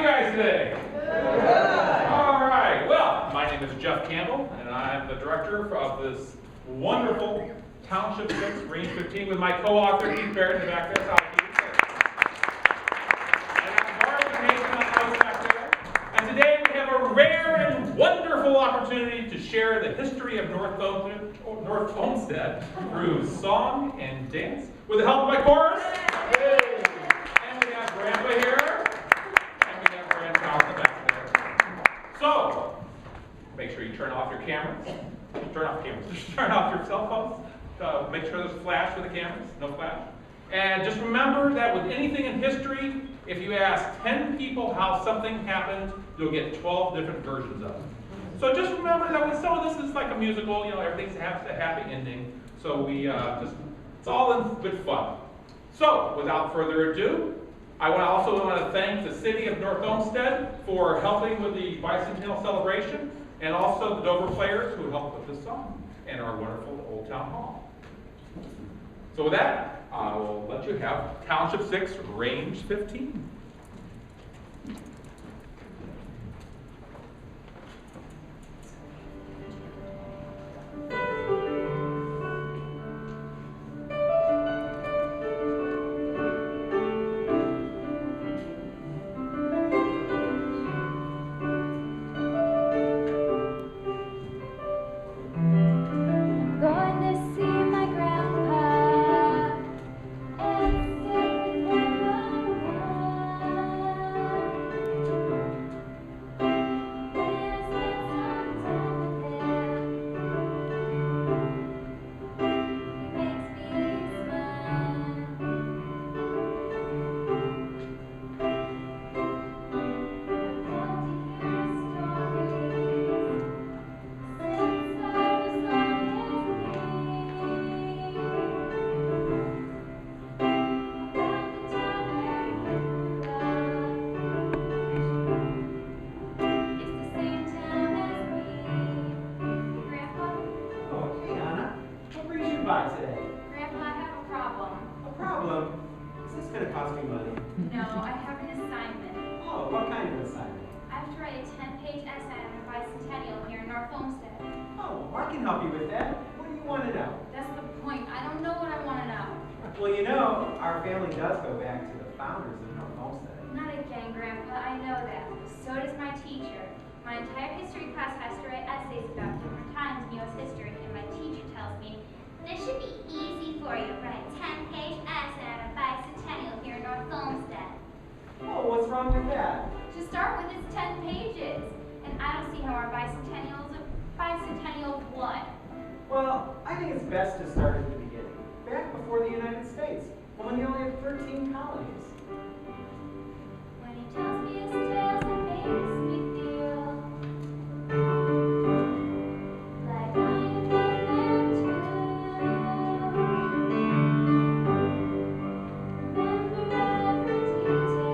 you guys today? Good. All right. Well, my name is Jeff Campbell, and I'm the director of this wonderful Township 6, Range 15, with my co-author, Behrendt, in the back there. And today we have a rare and wonderful opportunity to share the history of North Olmsted through song and dance with the help of my chorus. And we have Grandpa here, and we have Grandchild in the back there. So, make sure you turn off your cameras. Turn off cameras. Just turn off your cell phones. Make sure there's a flash for the cameras. No flash. And just remember that with anything in history, if you ask 10 people how something happened, you'll get 12 different versions of it. So just remember that some of this is like a musical, everything has a happy ending. So it's all in good fun. So without further ado, I also want to thank the city of North Olmsted for helping with the Bicentennial celebration, and also the Dover players who helped with this song, and our wonderful Old Town Hall. So with that, I will let you have Township 6, Range 15. Bicentennial here in North Olmsted. Oh, I can help you with that. What do you want to know? That's the point. I don't know what I want to know. Well, our family does go back to the founders of North Olmsted. Not again, Grandpa. I know that. So does my teacher. My entire history class has to write essays about different times in U.S. history, and my teacher tells me, this should be easy for you. Write a 10-page essay on a bicentennial here in North Olmsted. Oh, what's wrong with that? To start with, it's 10 pages. And I don't see how our bicentennial is a bicentennial what? Well, I think it's best to start at the beginning, back before the United States, when you only had 13 colonies. When he tells me his tales, it makes me feel like I've been there too. Remember every detail. I know that every word is true.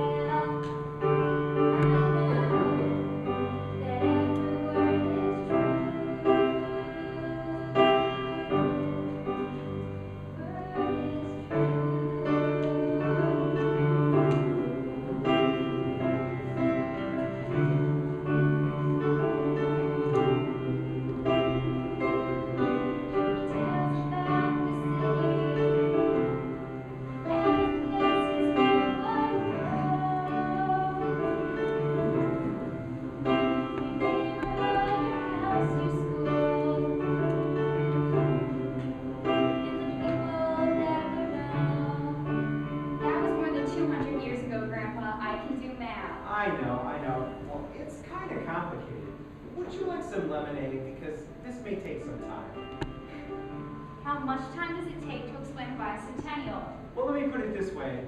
I know. Well, it's kind of complicated. Would you like some lemonade? Because this may take some time. How much time does it take to explain bicentennial? Well, let me put it this way.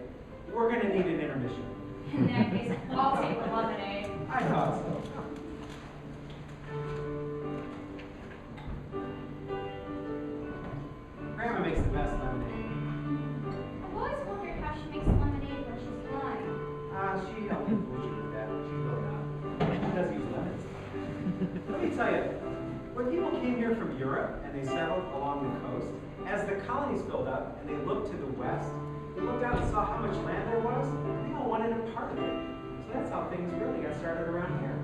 We're going to need an intermission. In that case, I'll take the lemonade. I thought so. Grandma makes the best lemonade. I've always wondered how she makes lemonade when she's blind. She helped me fool you with that. She's really not. She does use lemons. Let me tell you, when people came here from Europe and they settled along the coast, as the colonies filled up and they looked to the west, they looked out and saw how much land there was, and they all wanted a part of it. So that's how how things really got started around here.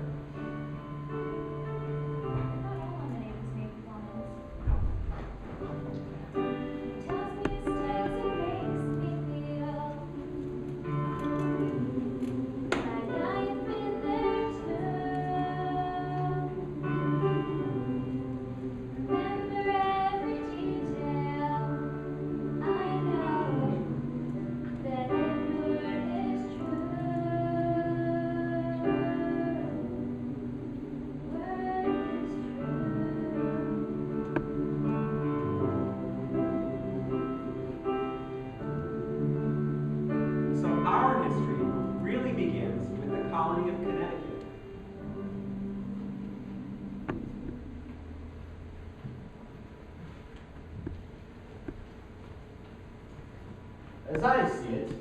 As I see it,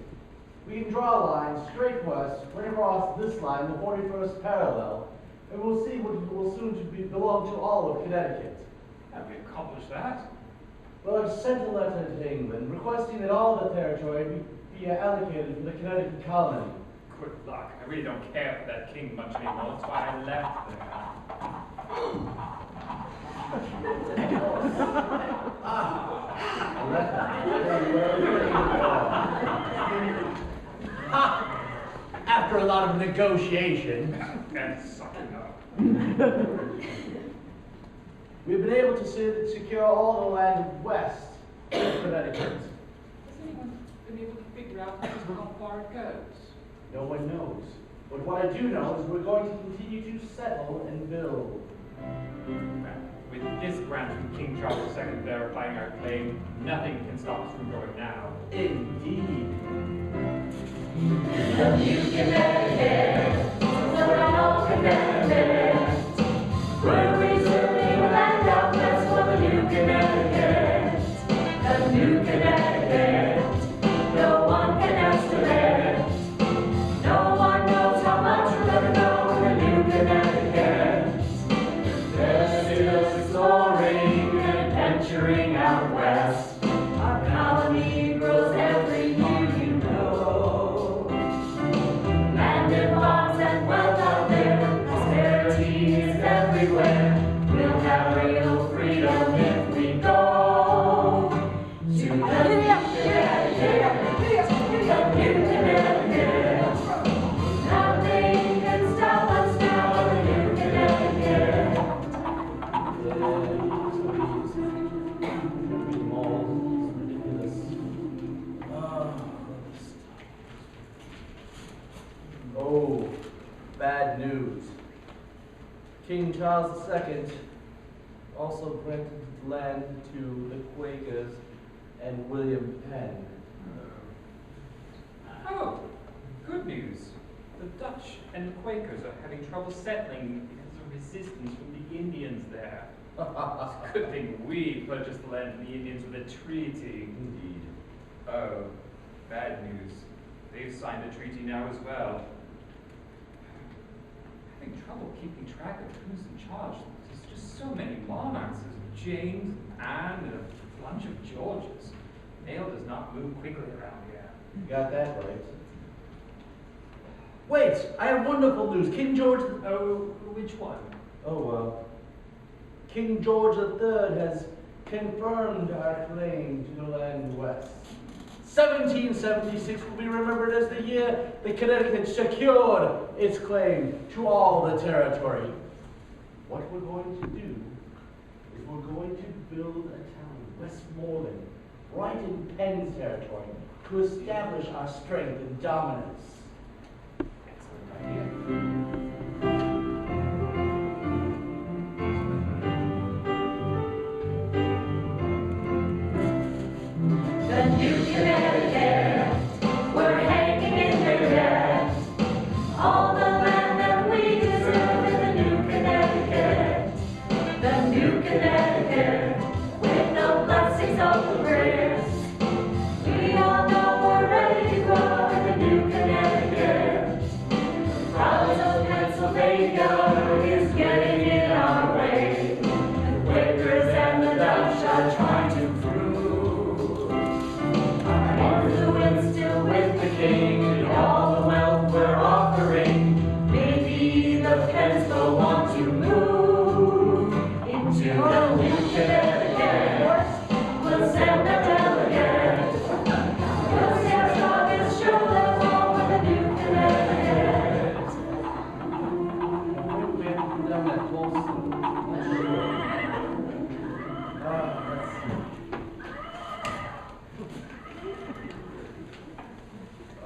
we can draw a line straight west, right across this line, the 41st parallel, and we'll see what will soon belong to all of Connecticut. Have we accomplished that? Well, I've sent a letter to England requesting that all the territory be allocated for the Connecticut colony. Good luck. I really don't care for that king much anymore. That's why I left After a lot of negotiation. And sucking up. We've been able to secure all the land west of Connecticut. Has anyone been able to figure out how far it goes? No one knows. But what I do know is we're going to continue to settle and build. With this grant from King Charles II verifying our claim, nothing can stop us from going now. Indeed. The new Connecticut, we're all Connecticut. We're resuming land out west for the new Connecticut. The new Connecticut, no one can estimate. No one knows how much we're gonna go in the new Connecticut. They're still exploring and adventuring out west. Our colony grows every year, you know. Land and farms and wealth out there, prosperity is everywhere. We'll have real freedom if we go to the new Connecticut. The new Connecticut. Nothing can stop us now, the new Connecticut. Oh, bad news. King Charles II also granted land to the Quakers and William Penn. Oh, good news. The Dutch and the Quakers are having trouble settling because of resistance from the Indians there. It's a good thing we purchased the land from the Indians with a treaty. Indeed. Oh, bad news. They've signed a treaty now as well. Having trouble keeping track of who's in charge. There's just so many monarchs. There's James, Anne, and a bunch of Georges. Mail does not move quickly around here. You got that right. Wait, I have wonderful news. King George... Oh, which one? King George III has confirmed our claim to the land west. 1776 will be remembered as the year that Connecticut secured its claim to all the territory. What we're going to do is we're going to build a town, Westmoreland, right in Penn's territory, to establish our strength and dominance. Excellent idea. The new Connecticut, we're hanging in there yet. All the land that we deserve in the new Connecticut. The new Connecticut, with no blessings of the prayers. We all know we're ready to grow in the new Connecticut. The promise of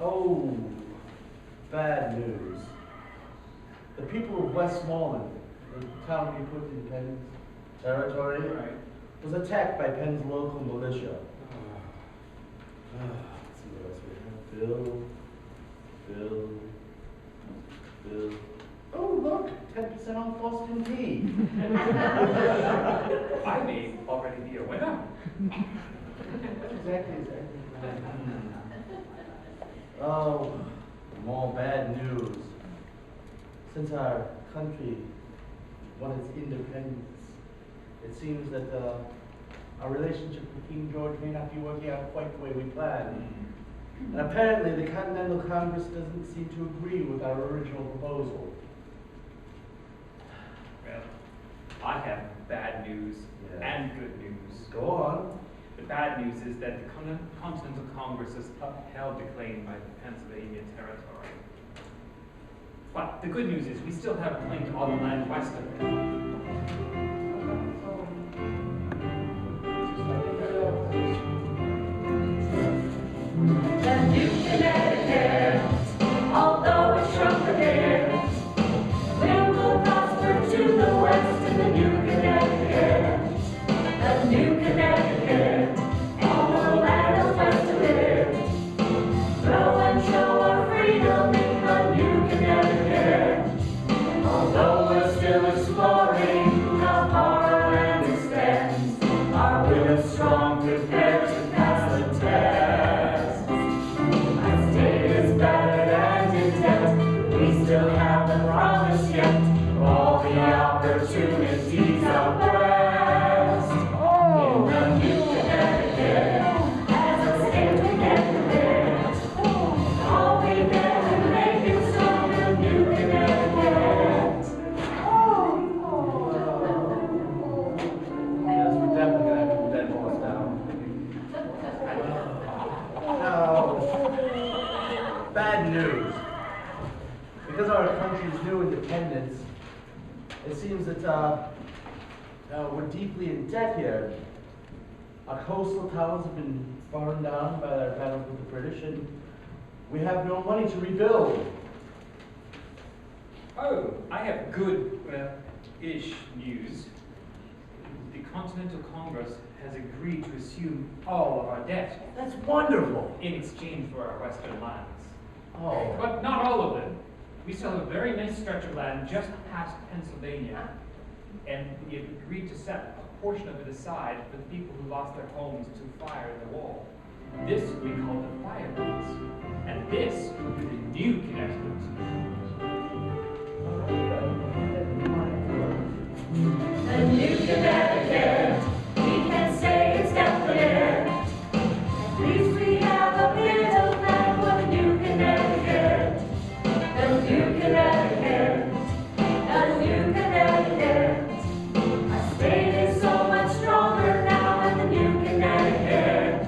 Oh, bad news. The people of Westmoreland, the town we put in Penn's territory, was attacked by Penn's local militia. Let's see what else we have. Bill. Oh, look, 10% off Boston tea. I may already be a winner. Exactly. Oh, more bad news. Since our country won its independence, it seems that our relationship with King George may not be working out quite the way we planned. And apparently the Continental Congress doesn't seem to agree with our original proposal. Well, I have bad news and good news. Go on. The bad news is that the Continental Congress has upheld the claim by the Pennsylvania territory. But the good news is we still have a claim to all the land west of it. The New Connecticut, although it shrunk a bit, will prosper to the west in the New Connecticut. The New Connecticut, all the land west of it. Grow and show our freedom in the New Connecticut. Although we're still exploring how far our land extends, our will is strong, prepared to pass the test. Our state is battered and in debt. We still haven't promised yet all the opportunities out west. In the New Connecticut, as a state we get the bit. All we get to make it strong in the New Connecticut. Yes, we're definitely gonna have to put that horse down. Now, bad news. Because our country's new independence, it seems that we're deeply in debt here. Our coastal towns have been burned down by our battles with the British, and we have no money to rebuild. Oh, I have good, ish news. The Continental Congress has agreed to assume all of our debt That's wonderful. in exchange for our western lands. Oh, But not all of them. We still have a very nice stretch of land just past Pennsylvania, and we have agreed to set a portion of it aside for the people who lost their homes to fire in the war. This we call the fire lands, and this is the New Connecticut. The New Connecticut, we can say it's definite. At least we have a bit of land for the New Connecticut. The New Connecticut, the New Connecticut. Our state is so much stronger now in the New Connecticut.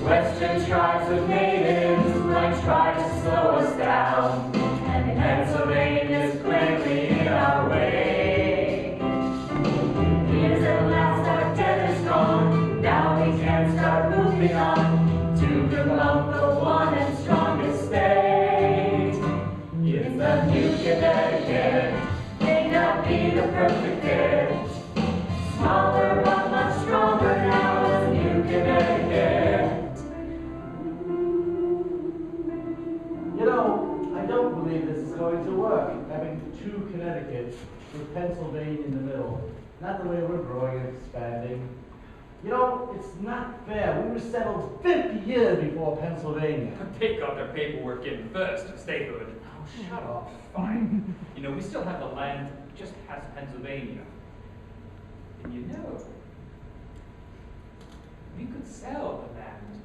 Western tribes of natives might try to slow us down, and Pennsylvania's clearly in our way. Here's at last our debt is gone, now we can start moving on to promote the one and strongest state. If the New Connecticut may not be the perfect fit, smaller but much stronger now as New Connecticut. you know, I don't believe this is going to work, having two Connecticut's with Pennsylvania in the middle. Not the way we're growing and expanding. You know, it's not fair. We were settled 50 years before Pennsylvania. They got their paperwork in first, statehood. Oh, shut up. Fine. You know, we still have the land just past Pennsylvania. And you know, we could sell the land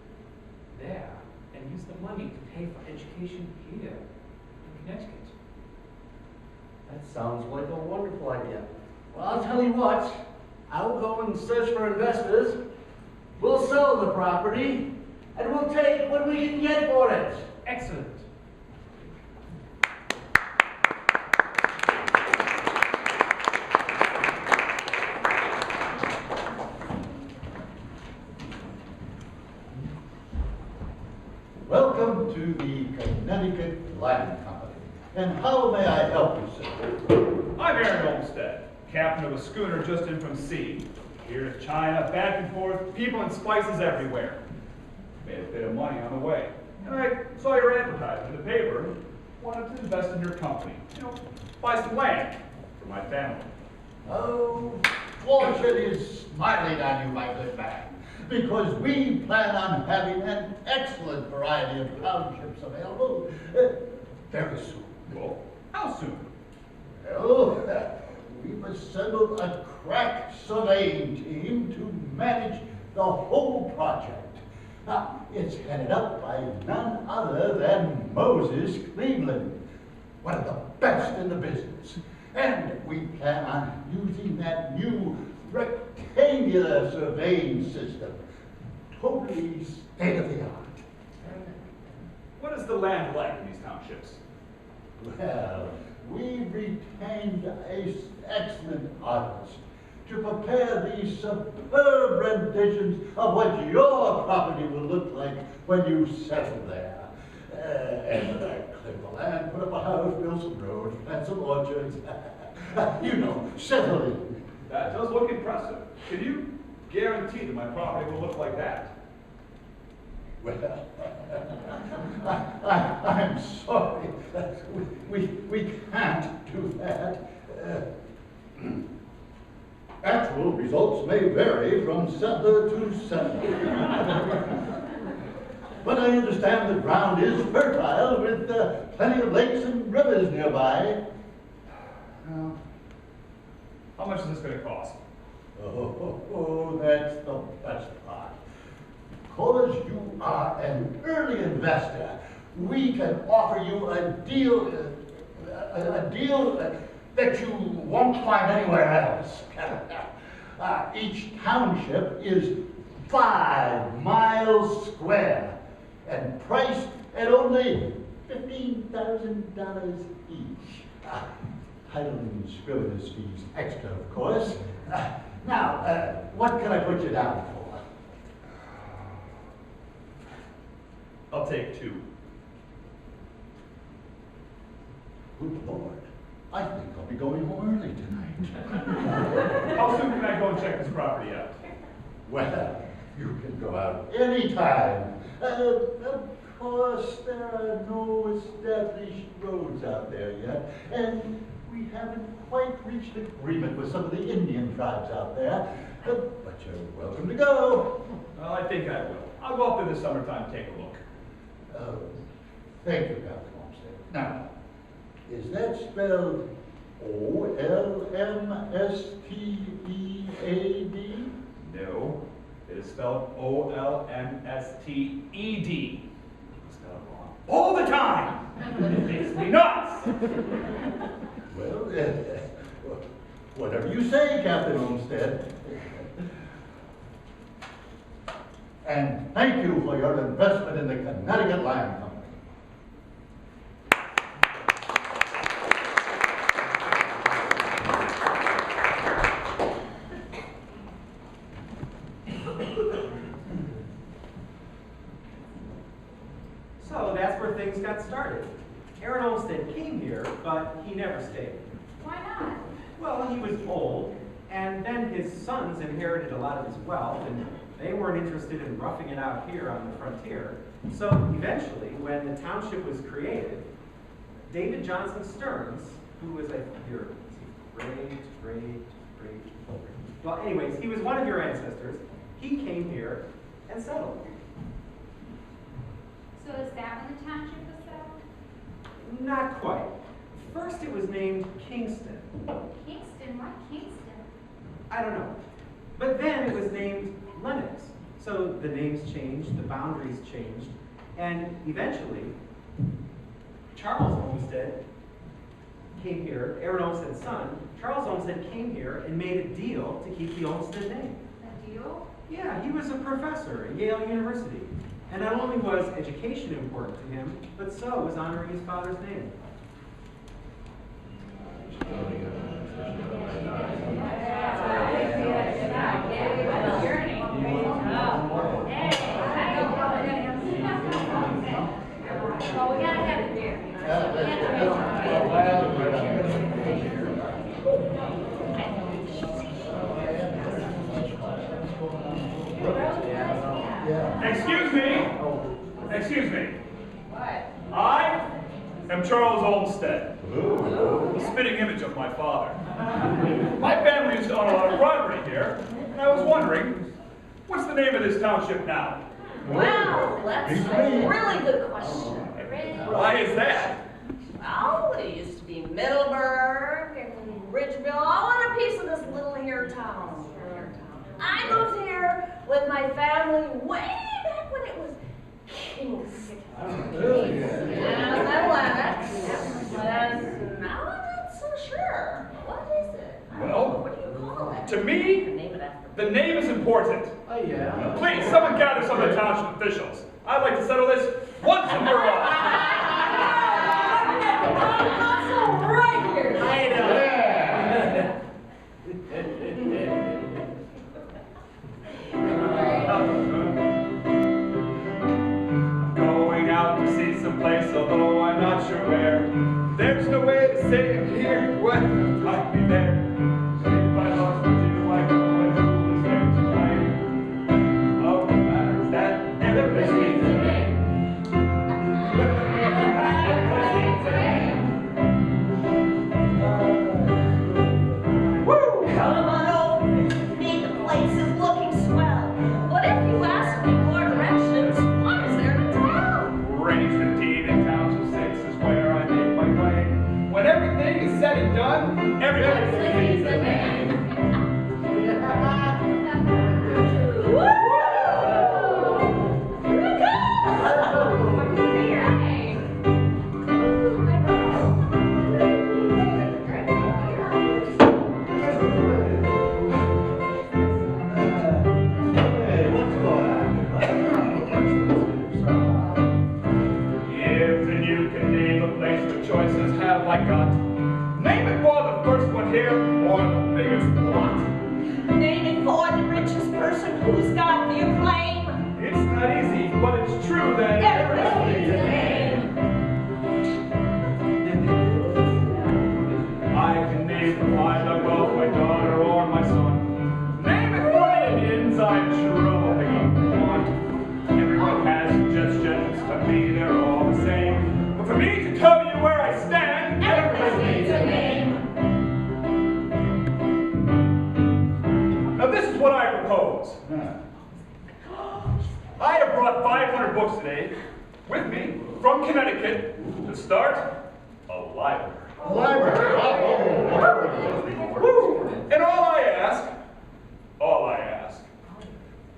there and use the money to pay for education here in Connecticut. That sounds like a wonderful idea. Well, I'll tell you what. I will go and search for investors. We'll sell the property, and we'll take what we can get for it. Excellent. Welcome to the Connecticut Land Company. And how may I help you, sir? I'm North Olmsted, captain of a schooner just in from sea. Here to China, back and forth, people and spices everywhere. Made a bit of money on the way. And I saw your advertisement in the paper. Wanted to invest in your company. Buy some land for my family. Oh, fortune is smiling on you, my good man, because we plan on having an excellent variety of townships available very soon. Well, how soon? Well, we've assembled a crack surveying team to manage the whole project. Now, it's headed up by none other than Moses Cleveland, one of the best in the business. And we plan on using that new rectangular surveying system. Totally state of the art. What is the land like in these townships? Well, we retained an excellent artist to prepare these superb renditions of what your property will look like when you settle there. And clear the land, put up a house, build some roads, plant some orchards. Settling. That does look impressive. Can you guarantee that my property will look like that? Well, I'm sorry. We can't do that. Actual results may vary from settler to settler. But I understand the ground is fertile with plenty of lakes and rivers nearby. How much is this going to cost? Oh, that's the best part. Because you are an early investor, we can offer you a deal that you won't find anywhere else. Each township is 5 miles square and priced at only $15,000 each. Title and scrivener's fees extra, of course. Now, what can I put you down for? I'll take 2. Good Lord, I think I'll be going home early tonight. How soon can I go and check this property out? Well, you can go out anytime. Of course, there are no established roads out there yet, and we haven't quite reached agreement with some of the Indian tribes out there. But you're welcome to go. Well, I think I will. I'll go up there this summertime and take a look. Thank you, Captain Olmsted. Now, is that spelled O-L-M-S-T-E-A-D? No, it is spelled O-L-M-S-T-E-D. Spelled wrong all the time. It makes me nuts. Well, whatever you say, Captain Olmsted. And thank you for your investment in the Connecticut Land Company. So that's where things got started. Aaron Olmsted came here, but he never stayed. Why not? Well, he was old, and then his sons inherited a lot of his wealth, and they weren't interested in roughing it out here on the frontier. So eventually, when the township was created, David Johnson Stearns, who was your well, anyways, he was one of your ancestors. He came here and settled. So is that when the township was settled? Not quite. First, it was named Kingston. Kingston? Why Kingston? I don't know. But then it was named Lenox. So the names changed, the boundaries changed, and eventually, Charles Olmsted came here, Aaron Olmsted's son. Charles Olmsted came here and made a deal to keep the Olmsted name. A deal? Yeah, he was a professor at Yale University. And not only was education important to him, but so was honoring his father's name. Excuse me. Excuse me. What? I am Charles Olmsted, the spitting image of my father. My family used to own a lot of property here, and I was wondering, what's the name of this township now? Well, that's a really good question. Why is that? Well, it used to be Middleburg and Ridgeville, all in a piece of this little here town. I moved here with my family way back when it was Kingston. And then Lennox. And now I'm not so sure. What is it? Well, What do you call it? to me, Name it after. the name is important. Oh, yeah. Please, someone gather some of the township officials. I'd like to settle this once and for all. Right here. I know. Going out to see someplace, although I'm not sure where. There's no way to say I'm here. What might be there? If I lost what you, I know what who was there to blame. Oh, the matter is that everybody needs a name. Woo! Come on over. Me, the place is looking swell. But if you ask me more directions, what is there to tell? Range 15 in Township 6 is where I make my claim. When everything is said and done, everybody needs a name. Woo! Here we go! Hey, what's going on? If then you can name a place where choices have I got. Name it for the first one here or the biggest lot. Name it for the richest person who's got the acclaim. It's not easy, but it's true that Everybody needs a name. I can name the pilot of my daughter or my son. Name it for the Indians, I'm sure I'll pick up one. Everyone has suggestions, to me they're all the same. But for me to tell you where I stand, everybody needs a name. Now this is what I propose. I have brought 500 books today with me from Connecticut to start a library. And all I ask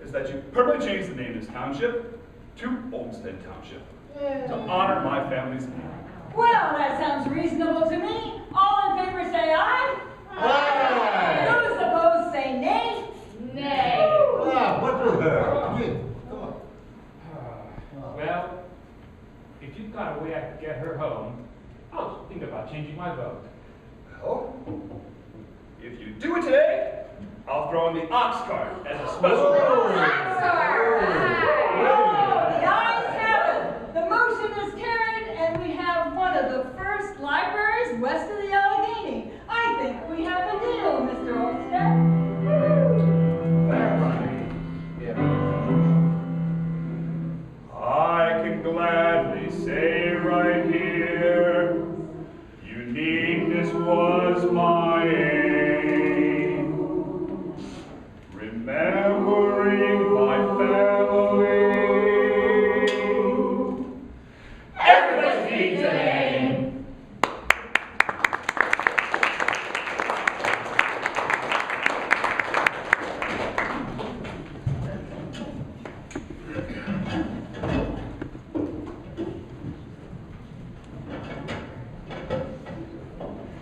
is that you permanently change the name of this township to Olmsted Township to honor my family's name. Well, that sounds reasonable to me. All in favor say aye. Aye. Those opposed say nay. Nay. What's with her? Come on. Well, if you've got a way I could get her home, I'll think about changing my vote. Well, if you do it today, I'll throw in the ox cart as a special. Oh, the ayes have it. The motion is carried, and we have one of the first libraries west of the Allegheny. I think we have a deal, Mr. Olmsted. I can gladly say right here, uniqueness was my aim. Remembering my family. Everybody needs a name.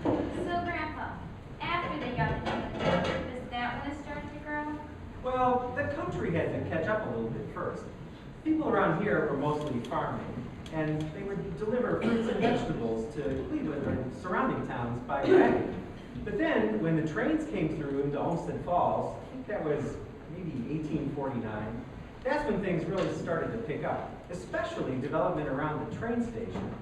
So, Grandpa, after they got the name of the township, is that when it started to grow? Well, the country had to catch up a little bit first. People around here were mostly farming, and they would deliver fruits and vegetables to Cleveland and surrounding towns by wagon. But then, when the trains came through into Olmsted Falls, I think that was maybe 1849, that's when things really started to pick up, especially development around the train station.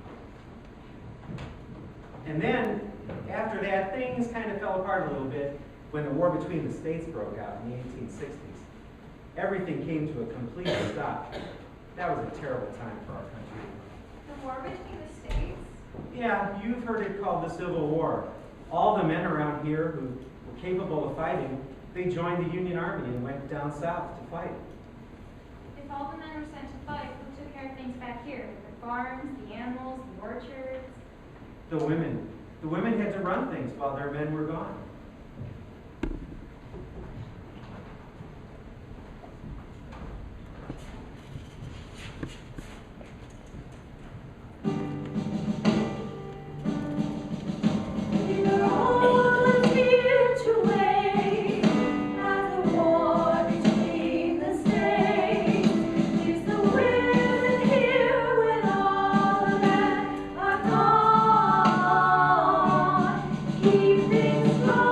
And then, after that, things kind of fell apart a little bit when the war between the states broke out in the 1860s. Everything came to a complete stop. That was a terrible time for our country. The war between the states? Yeah, you've heard it called the Civil War. All the men around here who were capable of fighting, they joined the Union Army and went down south to fight. If all the men were sent to fight, who took care of things back here? The farms, the animals, the orchards? The women. The women had to run things while their men were gone. Keep things strong.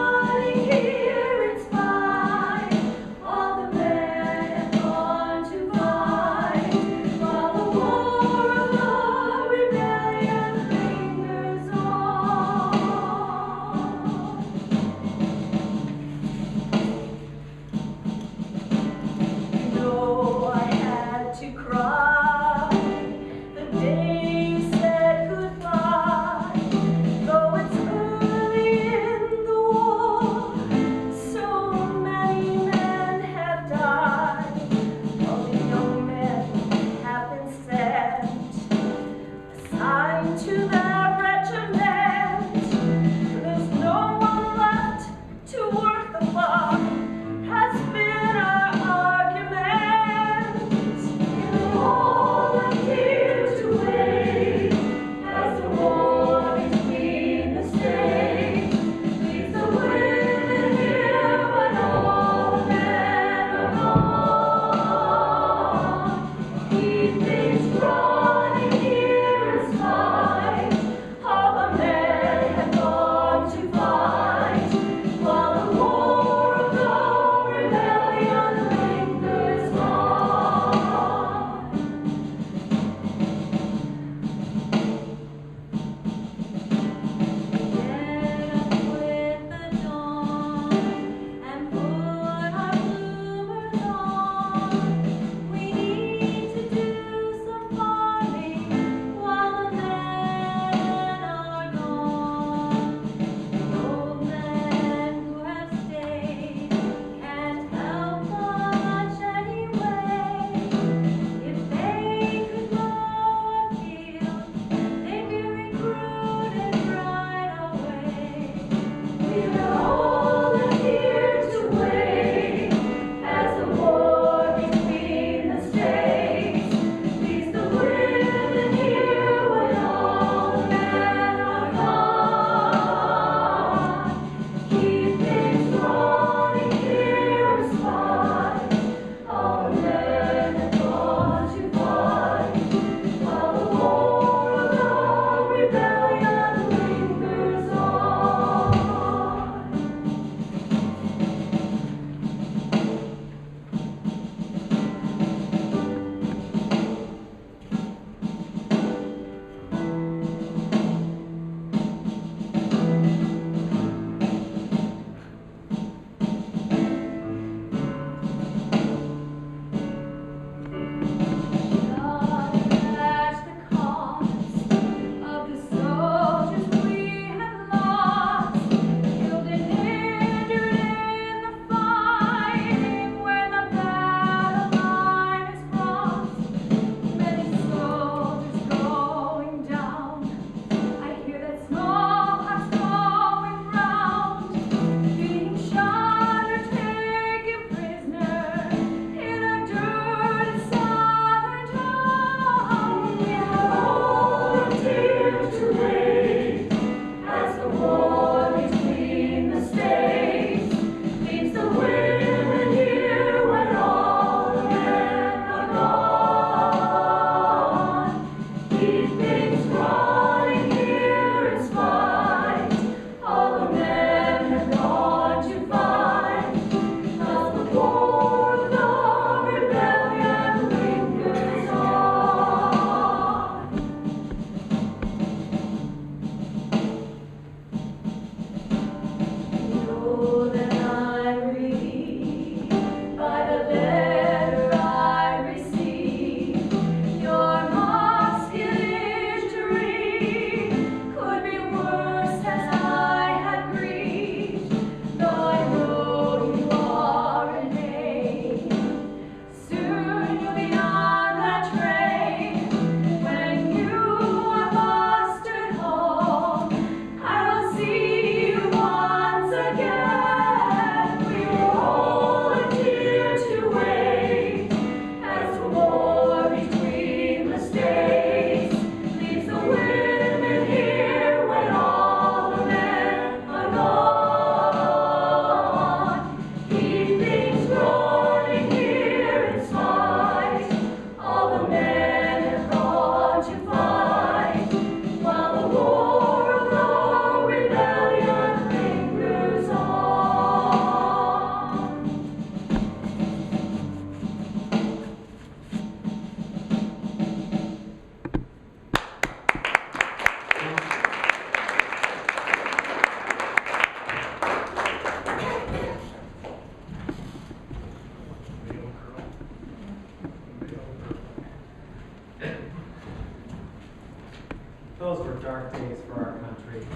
Those were dark days for our country.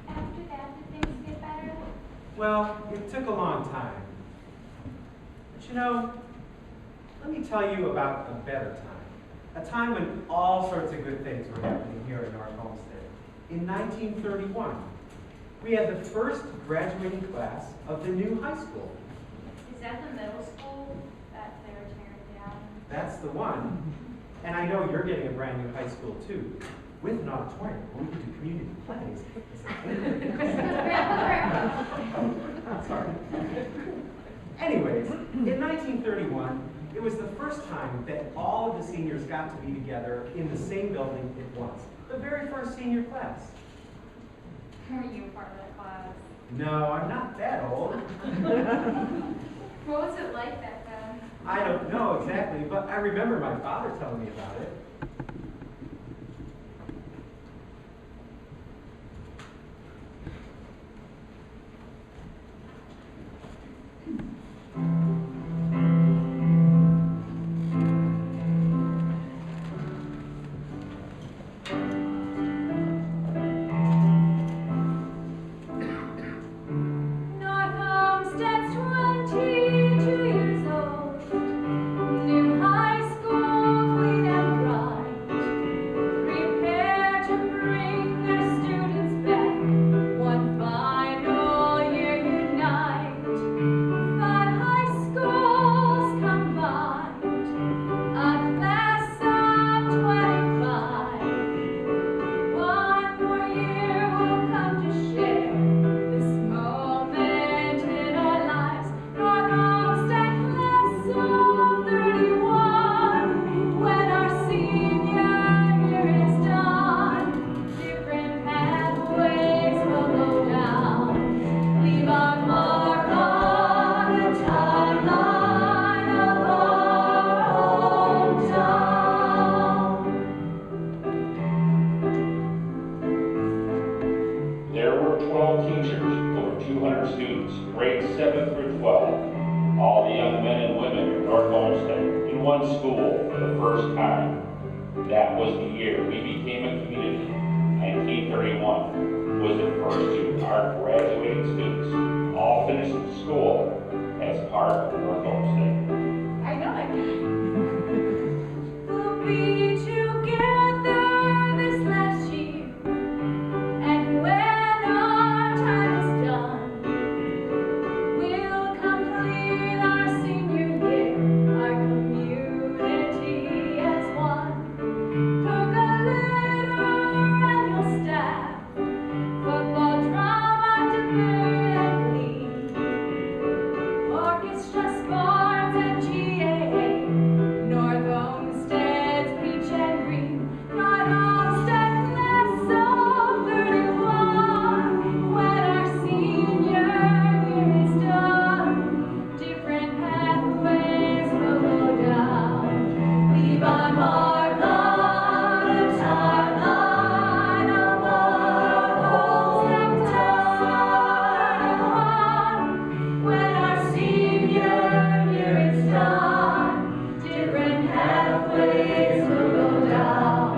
After that, did things get better? Well, it took a long time. But you know, let me tell you about a better time. A time when all sorts of good things were happening here in North Olmsted. In 1931, we had the first graduating class of the new high school. Is that the middle school that they're tearing down? That's the one. And I know you're getting a brand new high school too, with an auditorium where we can do community plays. Sorry. Anyways, in 1931, it was the first time that all of the seniors got to be together in the same building at once. The very first senior class. Were you part of that class? No, I'm not that old. What was it like back then? I don't know exactly, but I remember my father telling me about it. North Olmsted's 22 years old. New high school, clean and bright. Prepare to bring their students back. One final year unite. 5 high schools combined. A class of 25. One more year will come to share this moment in our lives. North Olmsted class of 31. When our senior year is done, different pathways will go down. Leave our mark on the timeline of our hometown. There were 12 teachers, over 200 students, grades 7 through 12. All the young men and women of North Olmsted in one school for the first time. That was the year we became a community. 1931 was the first year our graduating students all finished school as part of North Olmsted. I know that guy. We'll be together this last year, and when our time is done, we'll complete our senior year, our community as one. Percolator and your staff, football, drama, debate, and glee, orchestra, sports, and GAA. North Olmsted's peach and green. North Olmsted class of 31. When our senior year is done, different pathways will go down. Leave our mark on the timeline of our hometown. When our senior year is done, different pathways will go down.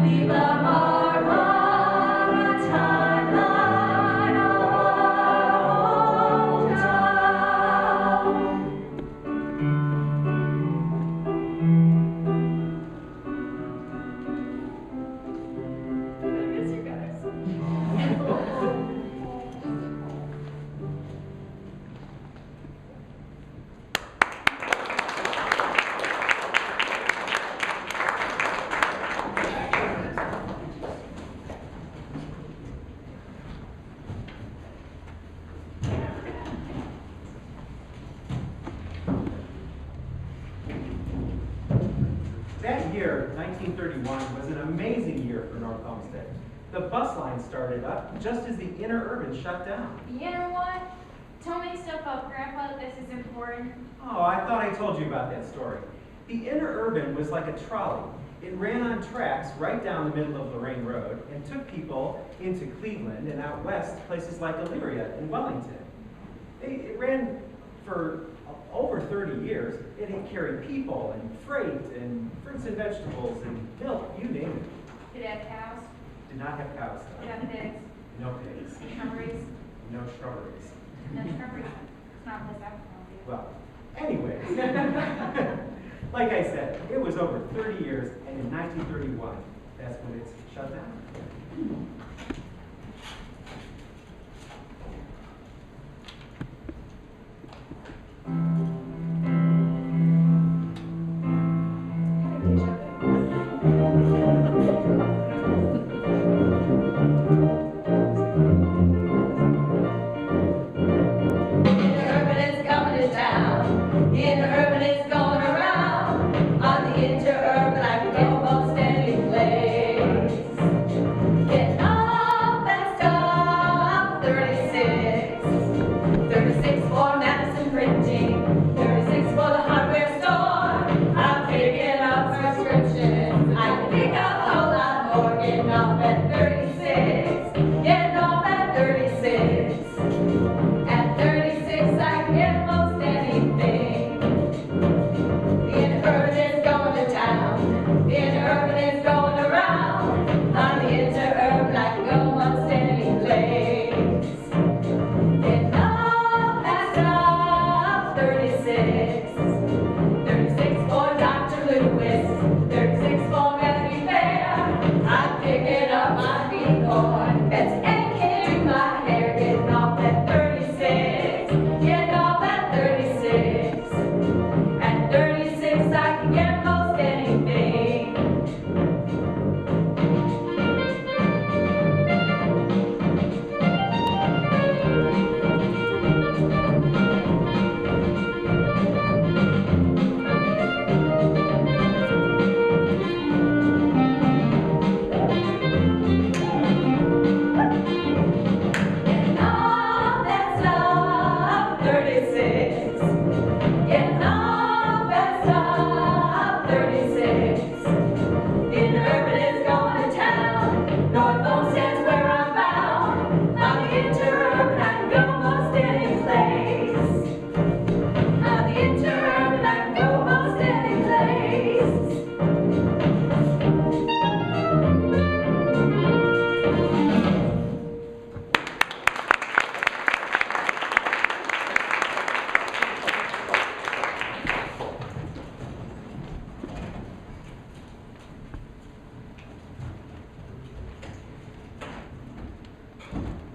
Leave a mark on the timeline of our hometown. I miss you guys. That year, 1931, was an amazing year for North Olmsted. The bus line started up just as the inner urban shut down. You know what? Tell me stuff about Grandpa that this is important. Oh, I thought I told you about that story. The inner urban was like a trolley. It ran on tracks right down the middle of Lorraine Road and took people into Cleveland and out west, places like Elyria and Wellington. It ran for over 30 years. It had carried people and freight and fruits and vegetables and milk, you name it. Did it have cows? not have cows. We have pigs, No pigs. shrubberies, No shrubberies. no shrubberies. It's not a place I can do. Well, anyways, like I said, it was over 30 years, and in 1931, that's when it's shut down.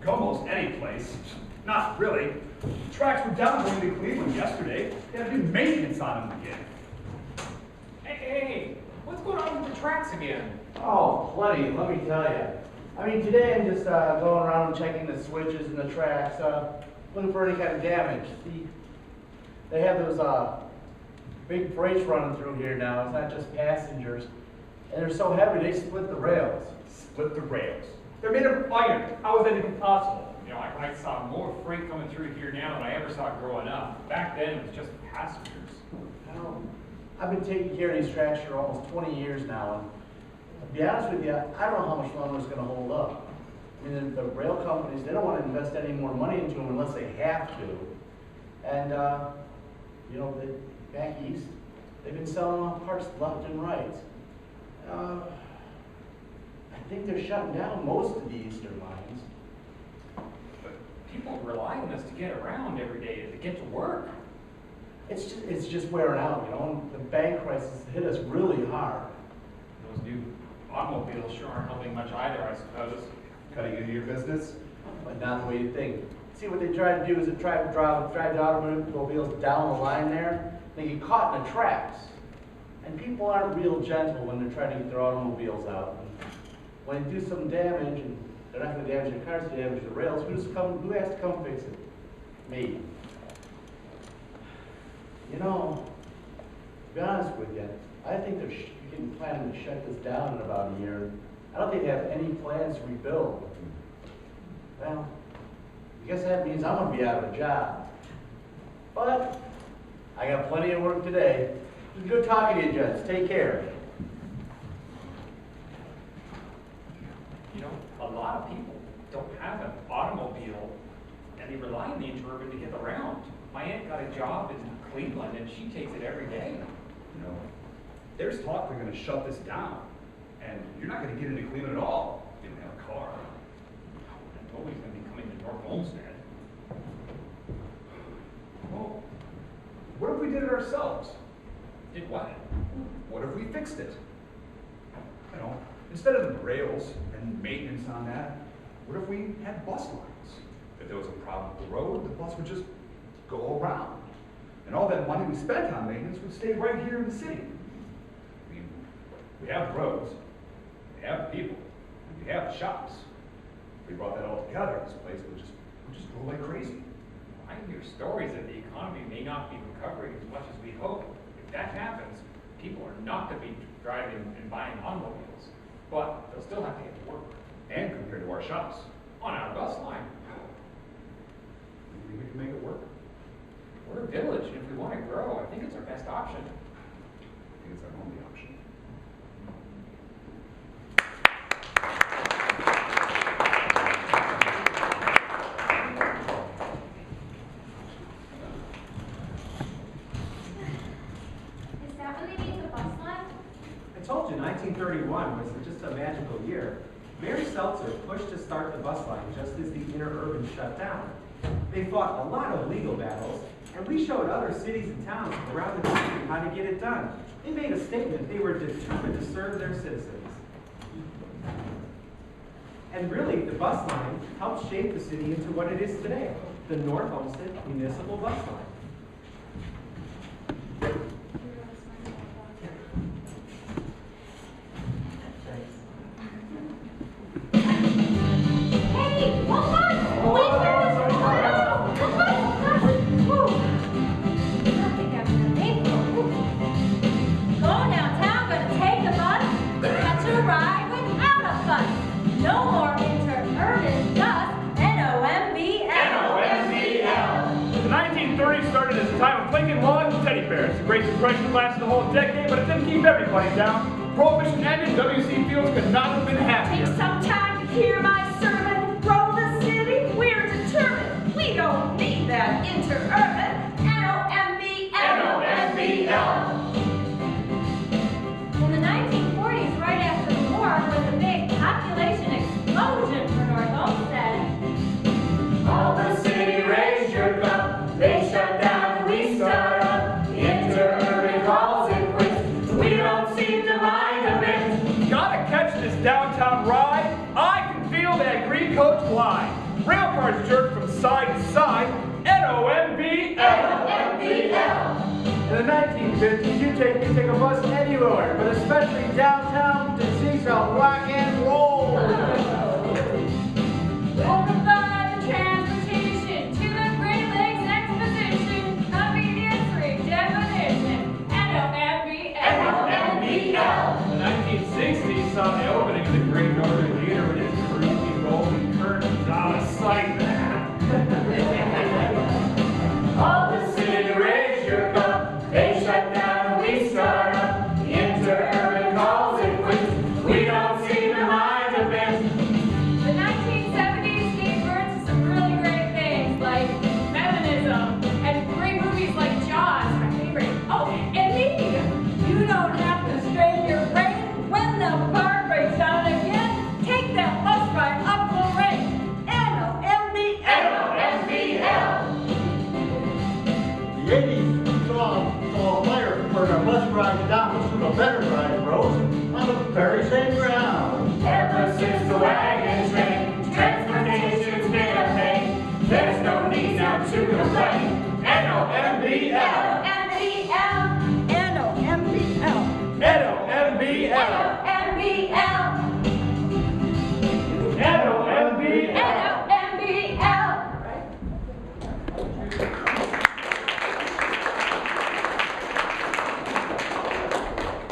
Almost any place. Not really. The tracks were down going to Cleveland yesterday. They had to do maintenance on them again. Hey, what's going on with the tracks again? Oh, plenty, let me tell you. I mean, today I'm just going around and checking the switches and the tracks, looking for any kind of damage. See, they have those big freights running through here now. It's not just passengers. And they're so heavy, they split the rails. Split the rails. They're made of iron. How is that even possible? You know, I saw more freight coming through here now than I ever saw growing up. Back then, it was just passengers. Well, I've been taking care of these tracks for almost 20 years now, and to be honest with you, I don't know how much longer it's going to hold up. I mean, the rail companies, they don't want to invest any more money into them unless they have to. And, you know, back east, they've been selling off parts left and right. I think they're shutting down most of the eastern lines. But people rely on us to get around every day, to get to work. It's just wearing out, you know. The bank crisis hit us really hard. Those new automobiles sure aren't helping much either, I suppose. Cutting into your business? But not the way you think. See, what they try to do is they try to drive the automobiles down the line there. They get caught in the tracks. And people aren't real gentle when they're trying to get their automobiles out. And when they do some damage, and they're not going to damage the cars, they damage the rails, who has to come fix it? Me. You know, to be honest with you, I think they're planning to shut this down in about a year. I don't think they have any plans to rebuild. Well, I guess that means I'm going to be out of a job. But I got plenty of work today. It was good talking to you, gents. Take care. You know, a lot of people don't have an automobile, and they rely on the interurban to get around. My aunt got a job in Cleveland, and she takes it every day. You know, there's talk they're going to shut this down. And you're not going to get into Cleveland at all. You don't have a Instead of the rails and maintenance on that, what if we had bus lines? If there was a problem with the road, the bus would just go around. And all that money we spent on maintenance would stay right here in the city. I mean, we have roads, we have people, and we have shops. If we brought that all together, this place would just grow like crazy. I hear stories that the economy may not be recovering as much as we hope. If that happens, people are not going to be driving and buying automobiles, but they'll still have to get to work. And compared to our shops, On our bus line. you think we can make it work? We're a village, and if we want to grow, I think it's our best option. I think it's our only option. Is that when they made the bus line? I told you 1931 was just a magical year. Mary Seltzer pushed to start the bus line just as the inner urban shut down. They fought a lot of legal battles, and we showed other cities and towns around the country how to get it done. They made a statement they were determined to serve their citizens. And really, the bus line helped shape the city into what it is today, the North Olmsted Municipal Bus Line. Hey, hold on! Wait for us! Going downtown, gonna take the bus, catch a ride without a fuss. No more interurban dust. NOMBL. The 1930s started as a time of Lincoln Logs and teddy bears. The Great Depression lasted a whole decade, but it didn't keep everybody down. Prohibition ended, W.C. Fields could not have been happier. Take some time to hear my sermon. Grow the city, we're determined. We don't need that interurban. NOMBL. In the 1940s, right after the war, was a big population explosion for North Olmsted. All the city raised your cup. They shut down and we start up. The interurban calls it quits. We don't seem to mind a bit. Gotta catch this downtown ride. I can feel that green coach glide. Rail cars jerk from side to side. NOMBL. In the 1950s, you take a bus anywhere, but especially downtown to see some rock and roll. We'll provide the transportation to the Great Lakes Exposition. Convenience redefinition. NOMBL. The 1960s saw the opening of the Great Northern Theater with its creepy rolling curtains out of sight. All the city raised your cup. They shut down and we start up. The interurban calls it quits. We don't seem to mind a bit. The 1970s gave birth to some really great things like feminism and great movies like Jaws, my favorite. Oh, and me! You don't have to strain your brain when the car breaks down again. Take that bus ride up Lorraine. NOMBL. The 80s saw a fire for the bus ride down to the better ride roads on the very same ground. Ever since the wagon train, transportation's been a pain. There's no need now to complain. NOMBL.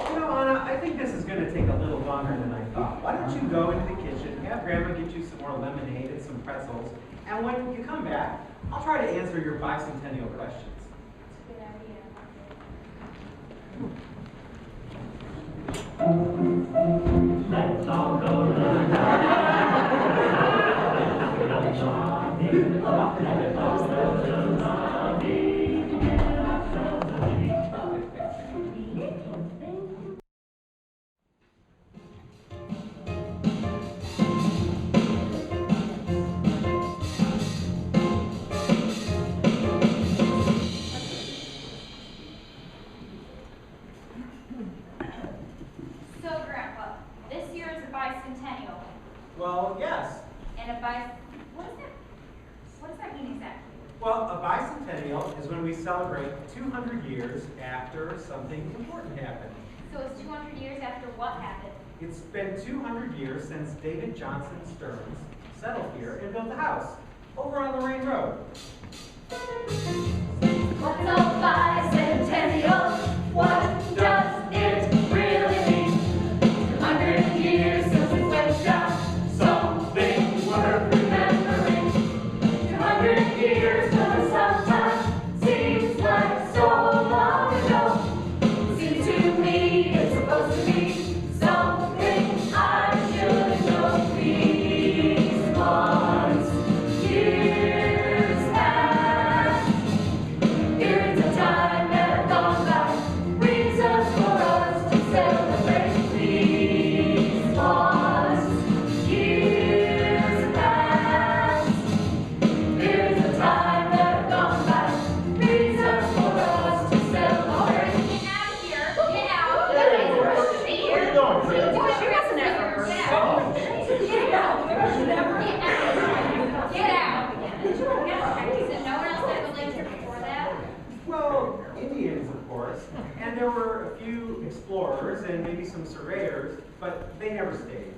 You know, Anna, I think this is going to take a little longer than I thought. Why don't you go into the kitchen, have Grandma get you some more lemonade and some pretzels, and when you come back, I'll try to answer your bicentennial questions. Good idea. Let's all go to the So Well, yes. And what does that mean exactly? Well, a bicentennial is when we celebrate 200 years after something important happened. So it's 200 years after what happened? It's been 200 years since David Johnson Stearns settled here and built a house over on Lorraine Road. What's a bicentennial? What does it really mean? 200 years since we went down, something worth remembering. 200 years from the sometime seems like so long ago. Seems to me it's supposed to be something I should know. These months, years past, periods of time that have gone by, reasons for us to celebrate. These months, years past, periods of time that have gone by, reasons for us to celebrate. Get out of here. Get out. Hey, Get where are you going, Fred? She doesn't ever. Get out. Get out. Get out. So no one else ever lived here before that? Well, Indians, of course, and there were a few explorers and maybe some surveyors, but they never stayed.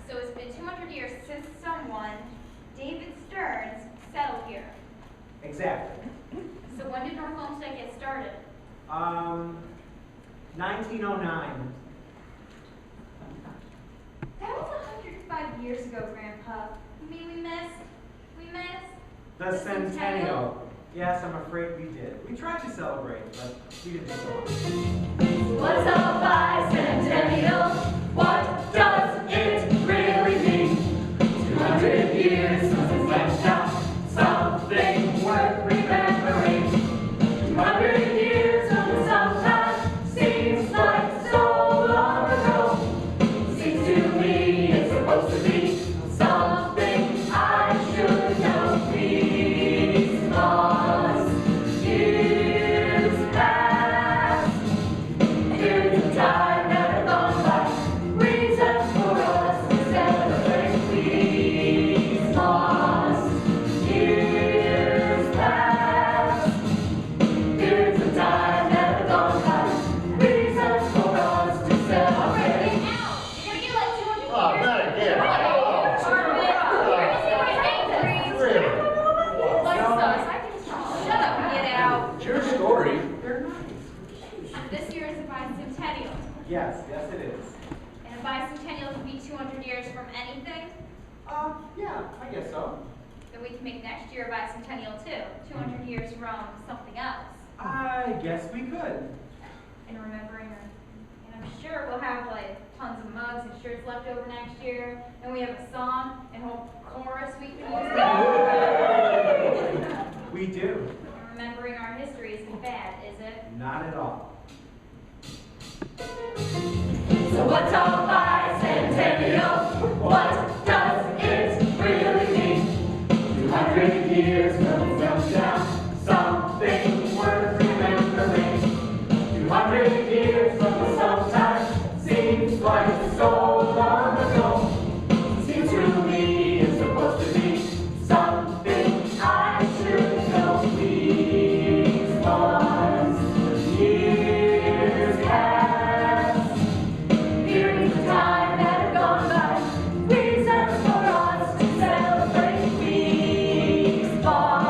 So it's been 200 years since someone, David Stearns, settled here. Exactly. So when did North Olmsted get started? 1909. That was 105 years ago, Grandpa. You mean we missed? The centennial. Yes, I'm afraid we did. We tried to celebrate, but we didn't so much. What's a bicentennial? What does it really mean? 200 years since it went down, something worth remembering. 200 years from the sometime seems like so long ago. Seems to me it's supposed to be something I should know. These months, years past, periods of time that have gone by, reasons for us to celebrate. These months, years past, periods of time that have gone by, reasons for us to celebrate. Get out! You're gonna get like 200 years. Oh, not again. Really? Shut up, get out. It's your story. This year is a bicentennial. Yes, yes it is. And a bicentennial can be 200 years from anything. Yeah, I guess so. Then we can make next year a bicentennial too. 200 years from something else. I guess we could. And remembering her. And I'm sure we'll have like tons of mugs and shirts left over next year. And we have a song and whole chorus we can use. We do. And remembering our history isn't bad, is it? Not at all. So what's a bicentennial? What does it really mean? 200 years from down, something worth remembering. 200 years from the sometime seems like so long ago. Seems to me it's supposed to be something I should know. These months, years past, periods of time that have gone by, reasons for us to celebrate. These months,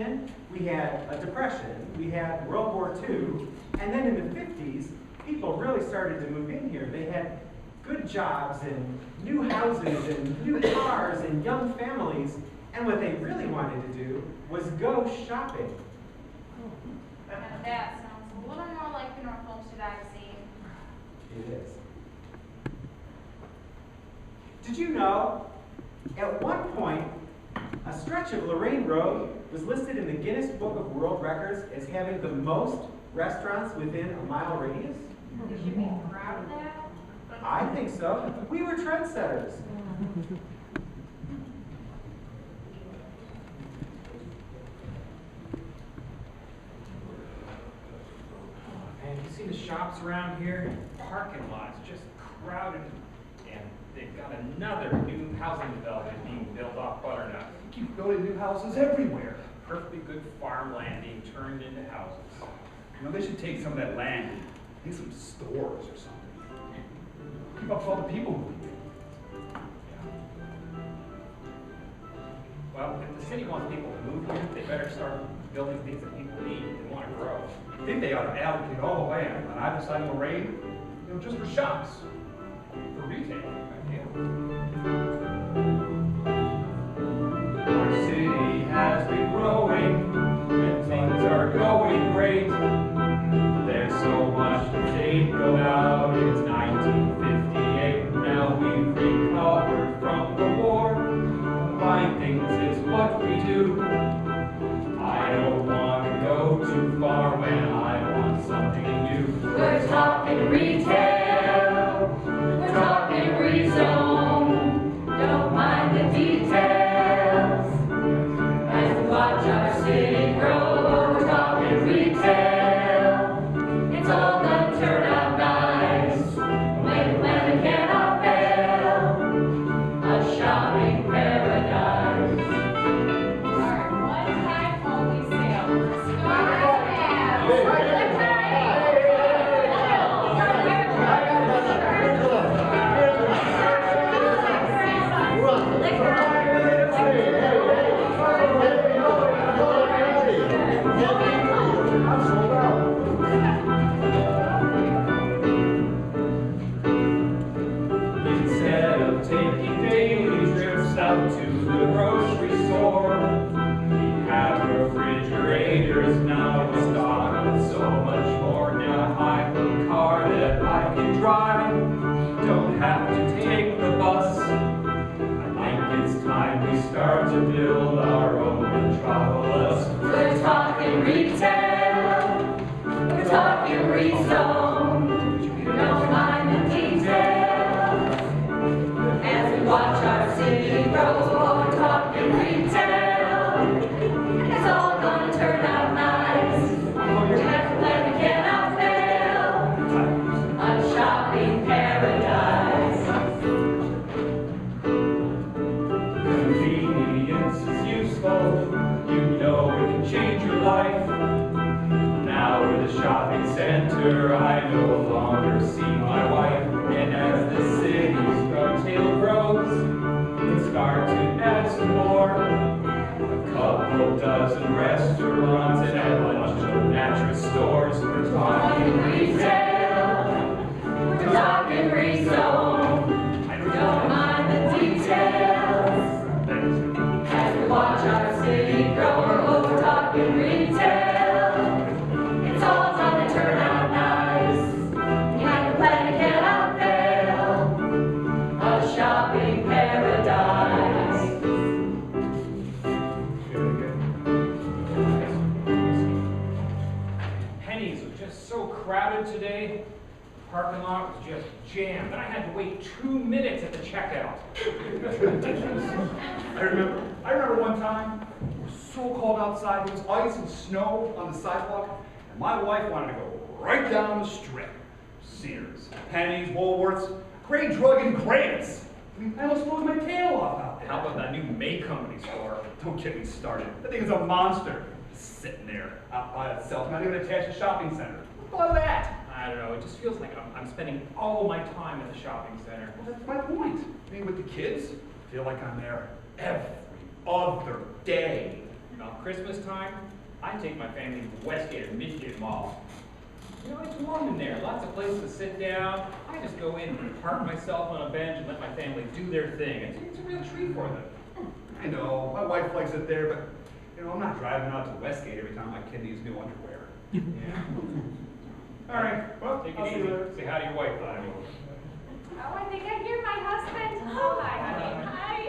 in, we had a depression, we had World War II, and then in the 50s, people really started to move in here. They had good jobs and new houses and new cars and young families, and what they really wanted to do was go shopping. Now that sounds a little more like the North Olmsted I've seen. It is. Did you know, at one point, a stretch of Lorraine Road was listed in the Guinness Book of World Records as having the most restaurants within a mile radius? You should be proud of that. I think so. We were trendsetters. Man, you see the shops around here? Parking lots just crowded, and they've got another new housing development being built off Butternut. You keep building new houses everywhere. Perfectly good farmland being turned into houses. You know, they should take some of that land and make some stores or something. Keep up with all the people moving in. Well, if the city wants people to move here, they better start building things that people need and want to grow. I think they ought to allocate all the land on either side of Lorraine, you know, just for shops, for retail. Our city has been growing, and things are going great. There's so much to take about. It's 1958, now we've recovered from the war. Buying things is what we do. I don't want to go too far when I want something new. We're talking retail, we're talking rezone. Don't mind the details as we watch our city grow. We're talking retail, it's all gonna turn out nice. When we cannot fail, a shopping paradise. Alright, one time only sale. Start Instead of taking daily trips out to the grocery store, we have refrigerators now stocked so much more. Now I have a car that I can drive, don't have to take the bus. I think it's time we start to build our own metropolis. We're talking retail, we're talking rezone. Don't mind the details as we watch our city grow. We're talking retail, it's all gonna turn out nice. Just when we cannot fail, a shopping paradise. Convenience is useful, you know it can change your life. Now with a shopping center, I no longer see my wife. And as the city's dovetail grows, we can start to add some more. A couple dozen restaurants and a bunch of mattress stores. We're talking Retail, we're talking rezone. Don't mind the details as we watch our city grow. We're talking retail, it's all gonna turn out nice. And the planet cannot fail, a shopping paradise. Penny's was just so crowded today. The parking lot was just jammed, and I had to wait 2 minutes at the checkout. I remember one time, it was so cold outside, there was ice and snow on the sidewalk, and my wife wanted to go right down the strip. Sears, Penny's, Woolworths, great drug and grants. I mean, I almost blew my tail off out there. How about that new May Company store? Don't get me started. That thing is a monster. Sitting there out by itself, not even attached to a shopping center. What about that? I don't know, it just feels like I'm spending all my time at the shopping center. Well, that's my point. I mean, with the kids, I feel like I'm there every other day. Now, Christmas time, I take my family to Westgate or Midgate Mall. You know, it's warm in there, lots of places to sit down. I just go in and park myself on a bench and let my family do their thing. It's a real treat for them. I know, my wife likes it there, but, you know, I'm not driving out to Westgate every time my kid needs new underwear. Yeah. All right, well, Take I'll it see you easy. later. Say hi to your wife, Bonnie. Oh, I think I hear my husband. Oh, hi, honey. Hi.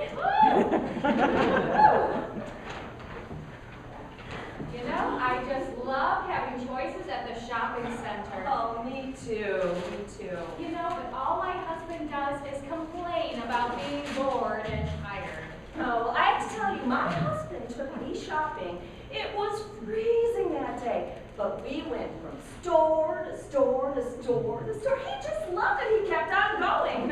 You know, I just love having choices at the shopping center. Oh, me too, me too. You know, but all my husband does is complain about being bored and tired. Oh, well, I have to tell you, my husband took me shopping. It was freezing that day, but we went from store to store to store to store. He just loved it. He kept on going.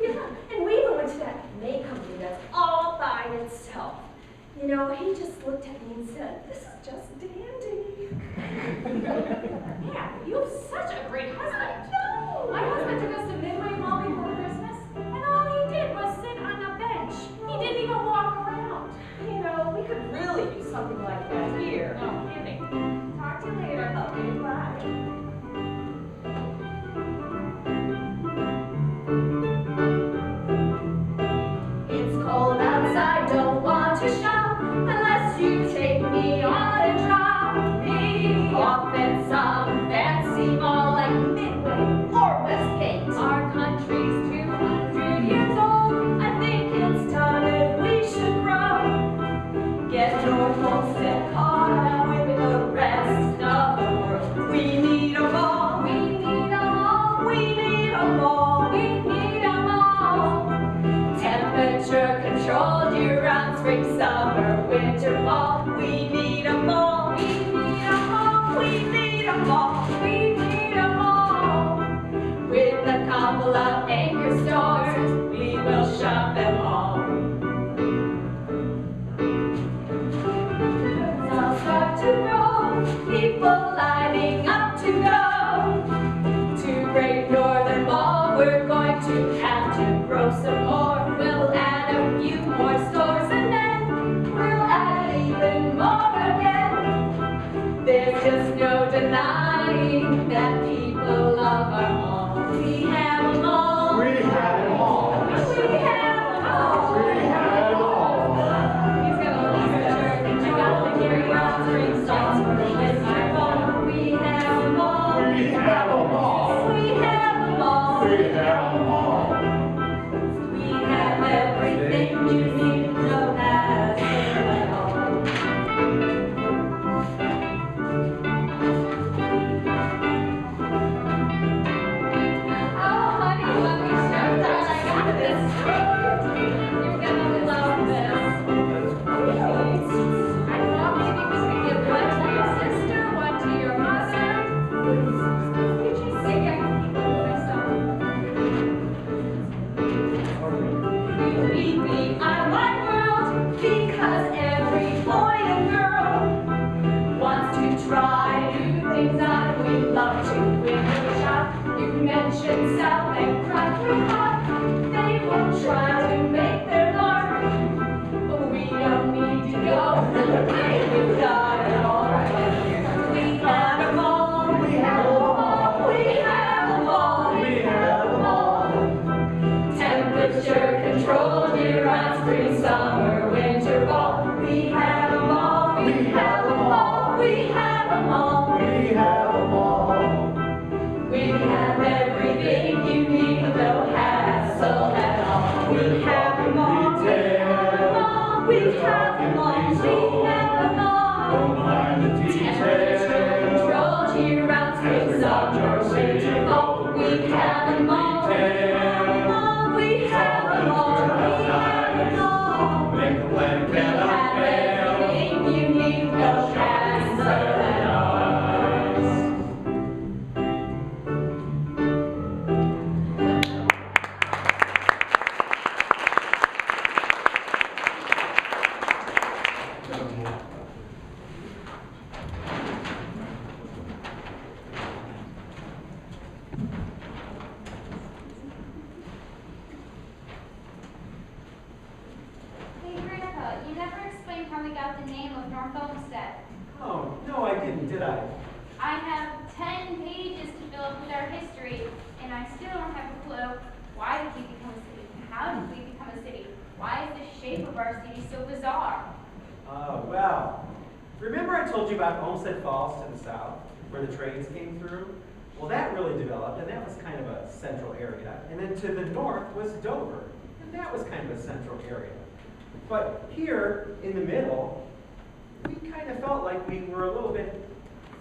Yeah, and we even went to that makeup room that's all by itself. You know, he just looked at me and said, "This is just dandy." Yeah, you have such a great husband. No! My husband took us to Midway Mall before Christmas, and all he did was sit on a bench. He didn't even walk around. You know, we could really use something like that here. No kidding. Talk to you later. Okay, bye. It's cold outside, don't want to shop unless you take me on a drop. Maybe off at some fancy mall like Midway or Westgate. Our country's 200 years old. I think it's time that we should grow. Get North Olmsted caught up with the rest of the world. We need a mall. We need a mall. We need a mall. We need a mall. Temperature controlled year-round, spring, summer, winter, fall. We need a mall. We need a mall. We need a mall. We need a mall. With a couple of anchor stores, we will shop them all. I'll start to grow, people lining up to go to Great Northern Mall. We're going to have to grow some more. We'll add a few more stores and then we'll add even more again. There's just no denying that people love our mall. We have a mall. We have them all. We have a mall. We have them all. He's got a list of I got the carry-on spring songs for the winter fall. We have them all. We have them all. We have them all. We have them all. We have everything you need to know has it all. Oh, honey, let me show you. I got this. You're gonna love this. I thought maybe we could give one to your sister, one to your mother. Maybe I can keep one for myself. You need me on my world because every boy and girl wants to try new things on. We love to window shop. You mentioned South and Crockery Hot. They will try to make their mark, but we don't need to go. We've got it all right. We have them all. We have them all. We have them all. We have them all. Temperature controlled year-round, spring, summer, winter, fall. We have them all. We have them all. We have them all. We have them all. We have everything you need, no hassle at all. We have them all. We have them all. We have them all. Don't mind the Temperature controlled year-round, spring, summer, winter, fall. We have them all. We have them all. We have them all. Make a plan, We cannot have fail. everything you need, no hassle at all. the name of North Olmsted. Oh, no, I didn't, did I? I have 10 pages to fill up with our history, and I still don't have a clue. Why did we become a city? How did we become a city? Why is the shape of our city so bizarre? Well, remember I told you about Olmsted Falls to the south, where the trains came through? Well, that really developed, and that was kind of a central area. And then to the north was Dover, and that was kind of a central area. But here, in the middle, we kind of felt like we were a little bit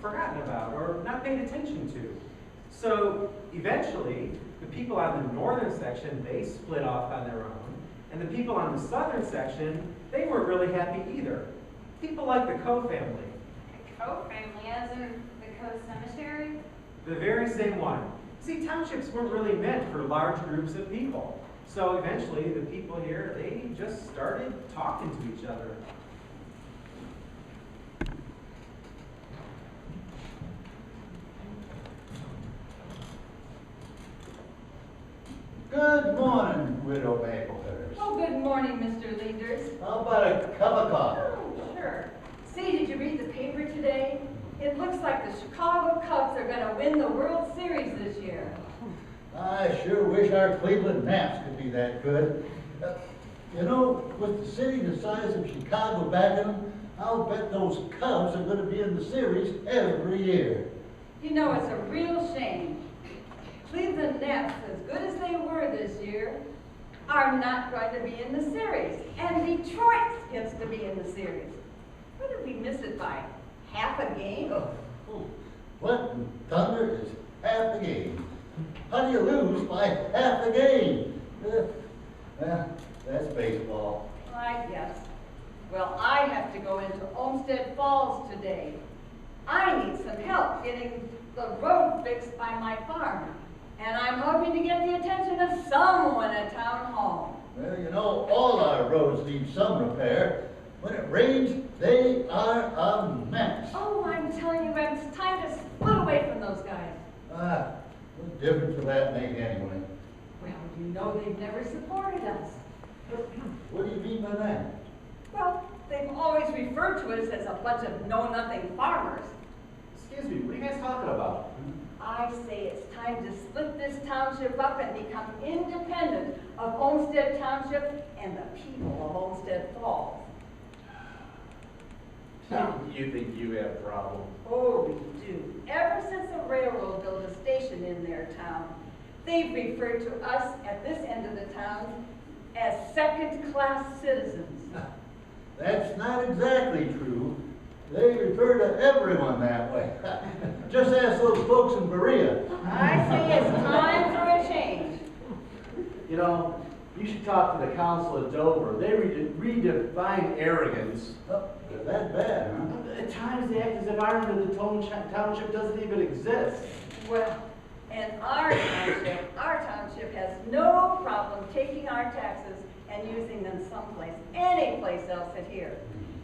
forgotten about or not paid attention to. So eventually, the people on the northern section, they split off on their own. And the people on the southern section, they weren't really happy either. People like the Coe family. The Coe family, as in the Coe Cemetery? The very same one. See, townships weren't really meant for large groups of people. So eventually, the people here, they just started talking to each other. Good morning, Widow Maplehurst. Oh, good morning, Mr. Leaders. How about a cup of coffee? Oh, sure. See, did you read the paper today? It looks like the Chicago Cubs are going to win the World Series this year. I sure wish our Cleveland Nats could be that good. You know, with the city the size of Chicago backing them, I'll bet those Cubs are going to be in the series every year. You know, it's a real shame. Cleveland Nats, as good as they were this year, are not going to be in the series. And Detroit gets to be in the series. What did we miss it by? Half a game? Oh, what in thunder is half a game? How do you lose by half a game? That's baseball. I guess. Well, I have to go into Olmsted Falls today. I need some help getting the road fixed by my farm. And I'm hoping to get the attention of someone at Town Hall. Well, you know, all our roads need some repair. When it rains, they are a mess. Oh, I'm telling you, it's time to split away from those guys. What difference will that make anyway? Well, you know they've never supported us. What do you mean by that? Well, they've always referred to us as a bunch of know-nothing farmers. Excuse me, what are you guys talking about? I say it's time to split this township up and become independent of Olmsted Township and the people of Olmsted Falls. You think you have a problem? Oh, we do. Ever since the railroad built a station in their town, they've referred to us at this end of the town as second-class citizens. That's not exactly true. They refer to everyone that way. Just ask those folks in Berea. I say it's time for a change. You know, you should talk to the council at Dover. They redefine arrogance. Oh, they're that bad, huh? At times they act as if our end of the township doesn't even exist. Well, and our township has no problem taking our taxes and using them someplace, any place else than here.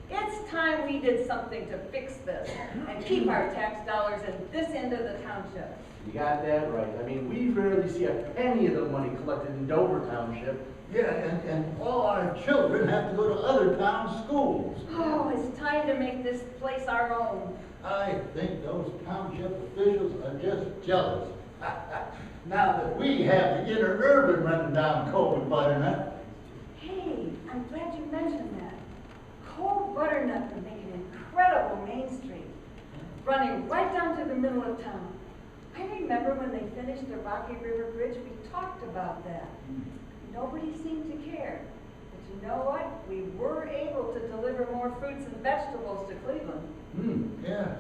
It's time we did something to fix this and keep our tax dollars in this end of the township. You got that right. I mean, we rarely see a penny of the money collected in Dover Township. Yeah, and all our children have to go to other town schools. Oh, it's time to make this place our own. I think those township officials are just jealous. Now that we have the inner urban running down Cold Butternut. Hey, I'm glad you mentioned that. Cold Butternut would make an incredible main street, running right down to the middle of town. I remember when they finished the Rocky River Bridge, we talked about that. Nobody seemed to care. But you know what? We were able to deliver more fruits and vegetables to Cleveland. Yeah,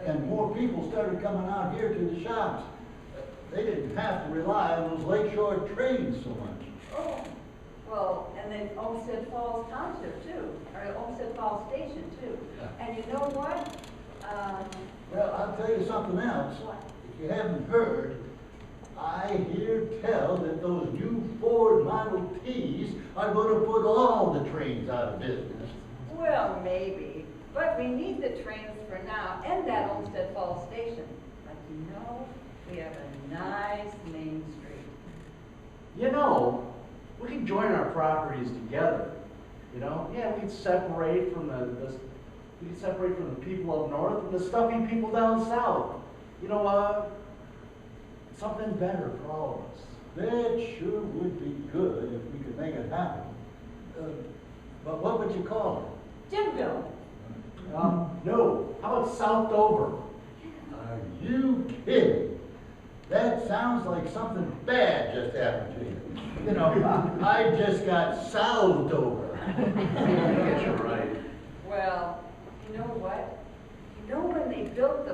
and more people started coming out here to the shops. They didn't have to rely on those lakeshore trains so much. Oh, well, and then Olmsted Falls Township too, or Olmsted Falls Station too. Yeah. And you know what? Well, I'll tell you something else. What? If you haven't heard, I hear tell that those new Ford Model Ts are going to put all the trains out of business. Well, maybe. But we need the trains for now and that Olmsted Falls Station. But you know, we have a nice main street. You know, we can join our properties together. You know, yeah, we can separate from the We can separate from the people up north and the stuffy people down south. You know, something better for all of us. That sure would be good if we could make it happen. But what would you call Jimville. No. How about South Dover? it? Are you kidding? That sounds like something bad just happened to you. You know, I just got salved over. I guess you're right. Well, you know what? You know when they built the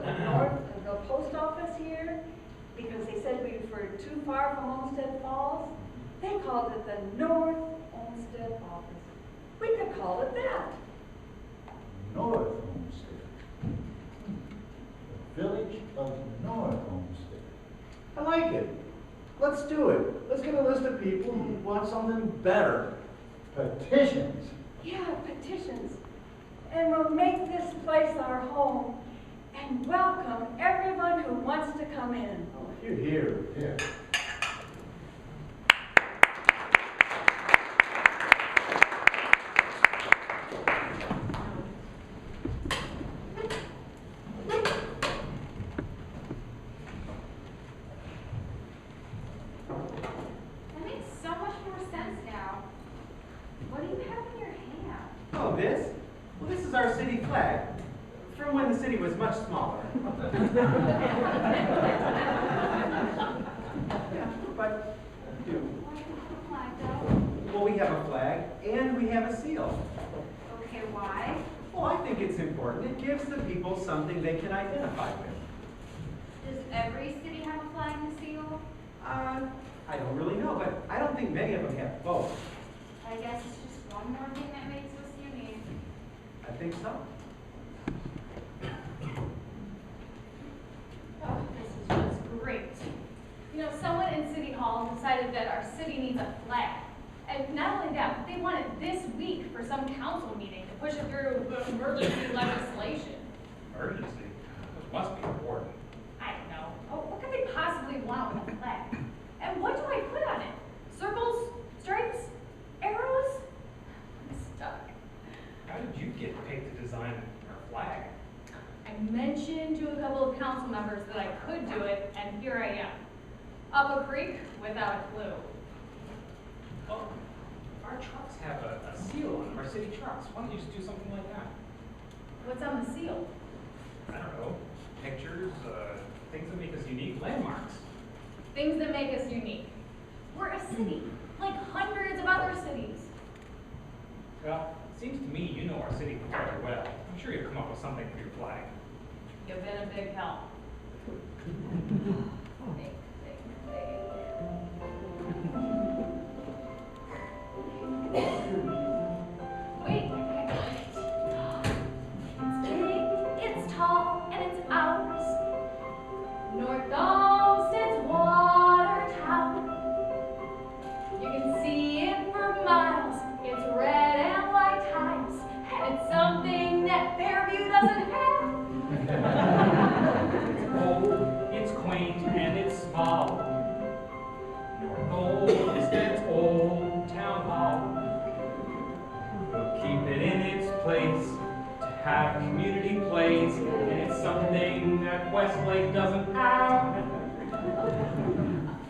post office here, because they said we were too far from Olmsted Falls, they called it the North Olmsted office. We could call it that. North Olmsted. The village of North Olmsted. I like it. Let's do it. Let's get a list of people who want something better. Petitions. Yeah, petitions. And we'll make this place our home and welcome everyone who wants to come in. Oh, here. Yeah. That makes so much more sense now. What do you have in your hand? Oh, this? Well, this is our city flag, from when the city was much smaller. Yeah, but we do. Why do you have a flag though? Well, we have a flag and we have a seal. Okay, why? Well, I think it's important. It gives the people something they can identify with. Does every city have a flag and a seal? I don't really know, but I don't think many of them have both. I guess it's just one more thing that makes us unique. I think so. Oh, this is just great. You know, someone in City Hall decided that our city needs a flag. And not only that, but they want it this week for some council meeting to push it through emergency legislation. Emergency? This must be important. I don't know. Oh, what could they possibly want with a flag? And what do I put on it? Circles? Stripes? Arrows? I'm stuck. How did you get picked to design our flag? I mentioned to a couple of council members that I could do it, and here I am. Up a creek without a clue. Oh, our trucks have a seal on them, our city trucks. Why don't you just do something like that? What's on the seal? I don't know, pictures, things that make us unique, landmarks. Things that make us unique. We're a city, like hundreds of other cities. Well, it seems to me you know our city fairly well. I'm sure you'll come up with something for your flag. You've been a big help. Think. Wait, I got it. It's big, it's tall, and it's ours. North Olmsted's water tower. You can see it for miles. It's red and white tiles, and it's something that Fairview doesn't have. It's old, it's quaint, and it's small. North Olmsted's old town hall. We'll keep it in its place to have community plays, and it's something that Westlake doesn't have.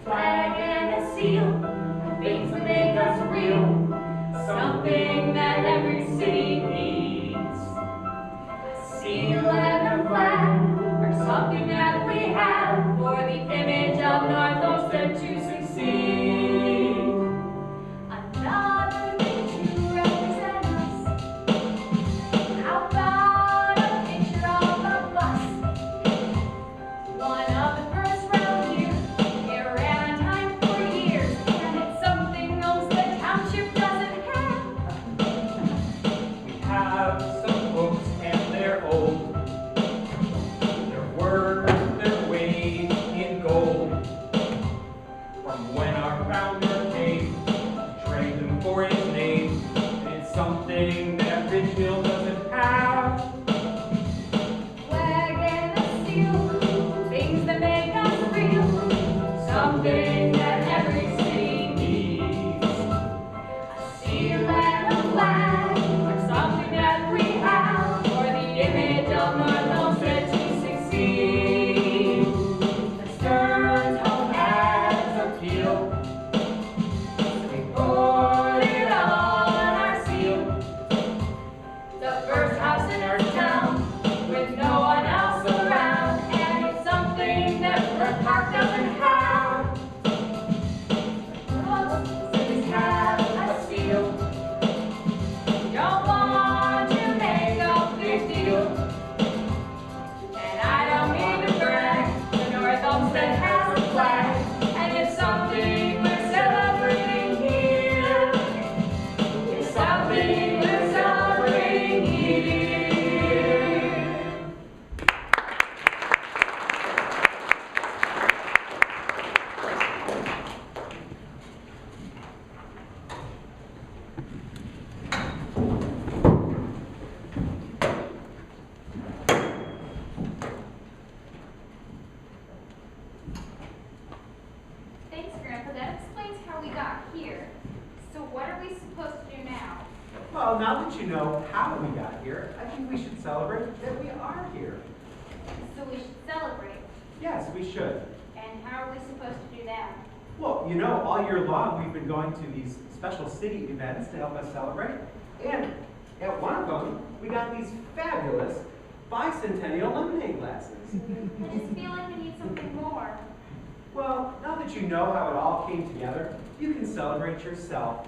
Flag and a seal, things that make us real, something that every city needs. A seal and a flag are something that we have for the image of North Olmsted to succeed. Another thing to represent us. How about a picture of a bus? One of the first round here. It ran on time for years, and it's something else the township Well, now that you know how we got here, I think we should celebrate that we are here. So we should celebrate. Yes, we should. And how are we supposed to do that? Well, you know, all year long we've been going to these special city events to help us celebrate. And at one of them, we got these fabulous Bicentennial lemonade glasses. I just feel like we need something more. Well, now that you know how it all came together, you can celebrate yourself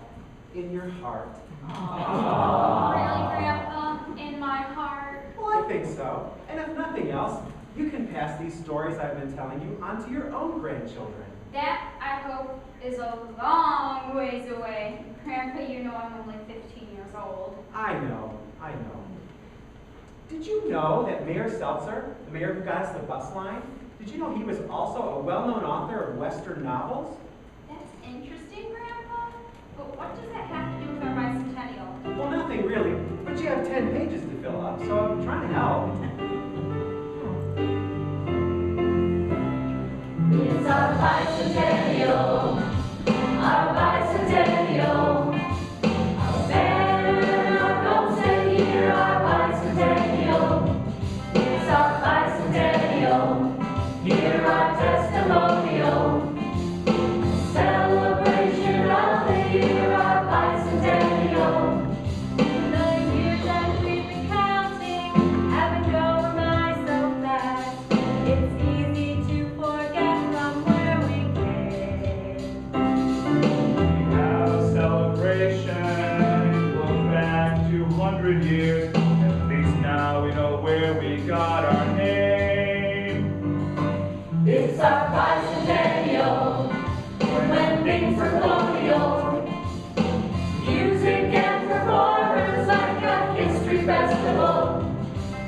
in your heart. Really, Grandpa? In my heart? Well, I think so. And if nothing else, you can pass these stories I've been telling you on to your own grandchildren. That, I hope, is a long ways away. Grandpa, you know I'm only 15 years old. I know. Did you know that Mayor Seltzer, the mayor who got us the bus line, did you know he was also a well-known author of Western novels? That's interesting, Grandpa. But what does that have to do with our bicentennial? Well, nothing really, but you have 10 pages to fill up, so I'm trying to help. It's our bicentennial, our bicentennial. Our banner, our Olmsted year, our bicentennial. It's our bicentennial, hear our testimonial. Celebration of the year, our bicentennial. The years that we've been counting haven't gone by so fast. It's easy to forget from where we came. We have a celebration, look back 200 years. At least now we know where we got our name. It's our bicentennial, when things were colonial. Music and performers like a history festival.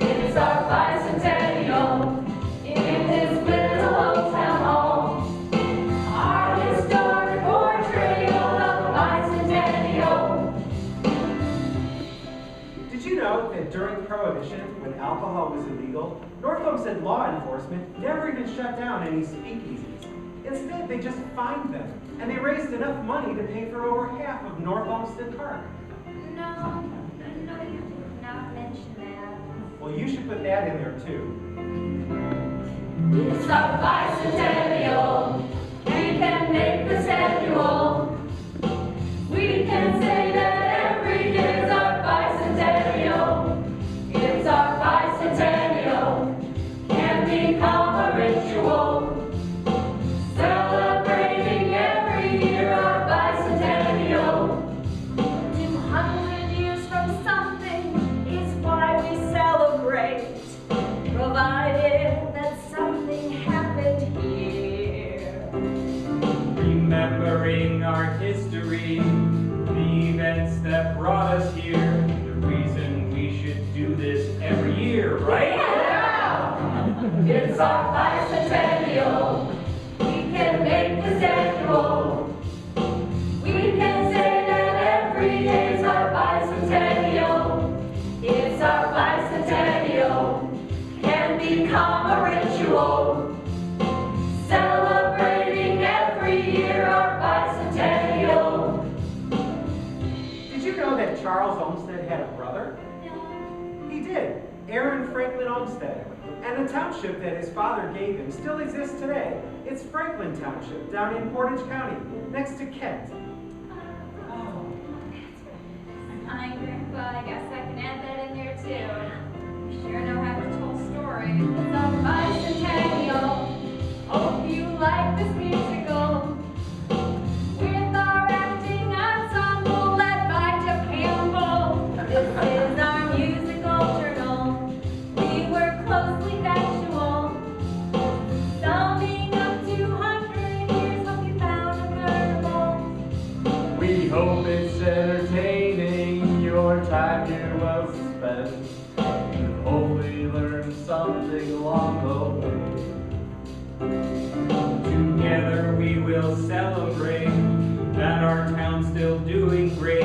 It's our bicentennial, in this little old town hall. Our historic portrayal of a bicentennial. Did you know that during Prohibition, when alcohol was illegal, North Olmsted law enforcement never even shut down any speakeasies? Instead, they just fined them, and they raised enough money to pay for over half of North Olmsted Park. No, you did not mention that. Well, you should put that in there too. It's our bicentennial. We can make this annual. We can say that every day's our bicentennial. It's our bicentennial. Can become a ritual. Celebrating every year our bicentennial. 200 years from something is why we celebrate, provided that something happened here. Remembering our history, the events that brought us here, the reason we should do this every year, right? Yeah! It's our bicentennial. We can make this annual. We can say that every day's our bicentennial. It's our bicentennial. Can become a ritual. Celebrating every year our bicentennial. Did you know that Charles Olmsted had a brother? No. He did. Aaron Franklin Olmsted. And the township that his father gave him still exists today. It's Franklin Township down in Portage County, next to Kent. Fine, Grandpa. I guess I can add that in there too. You sure know how to tell a story. It's our bicentennial. Hope you like this musical. With our acting ensemble led by Jeff Campbell. This is our musical journal. We were closely factual. Summing up 200 years, hope you found it memorable. We hope it's entertaining, your time here well spent. And hopefully learn something along the way. Together we will celebrate that our town's still doing great.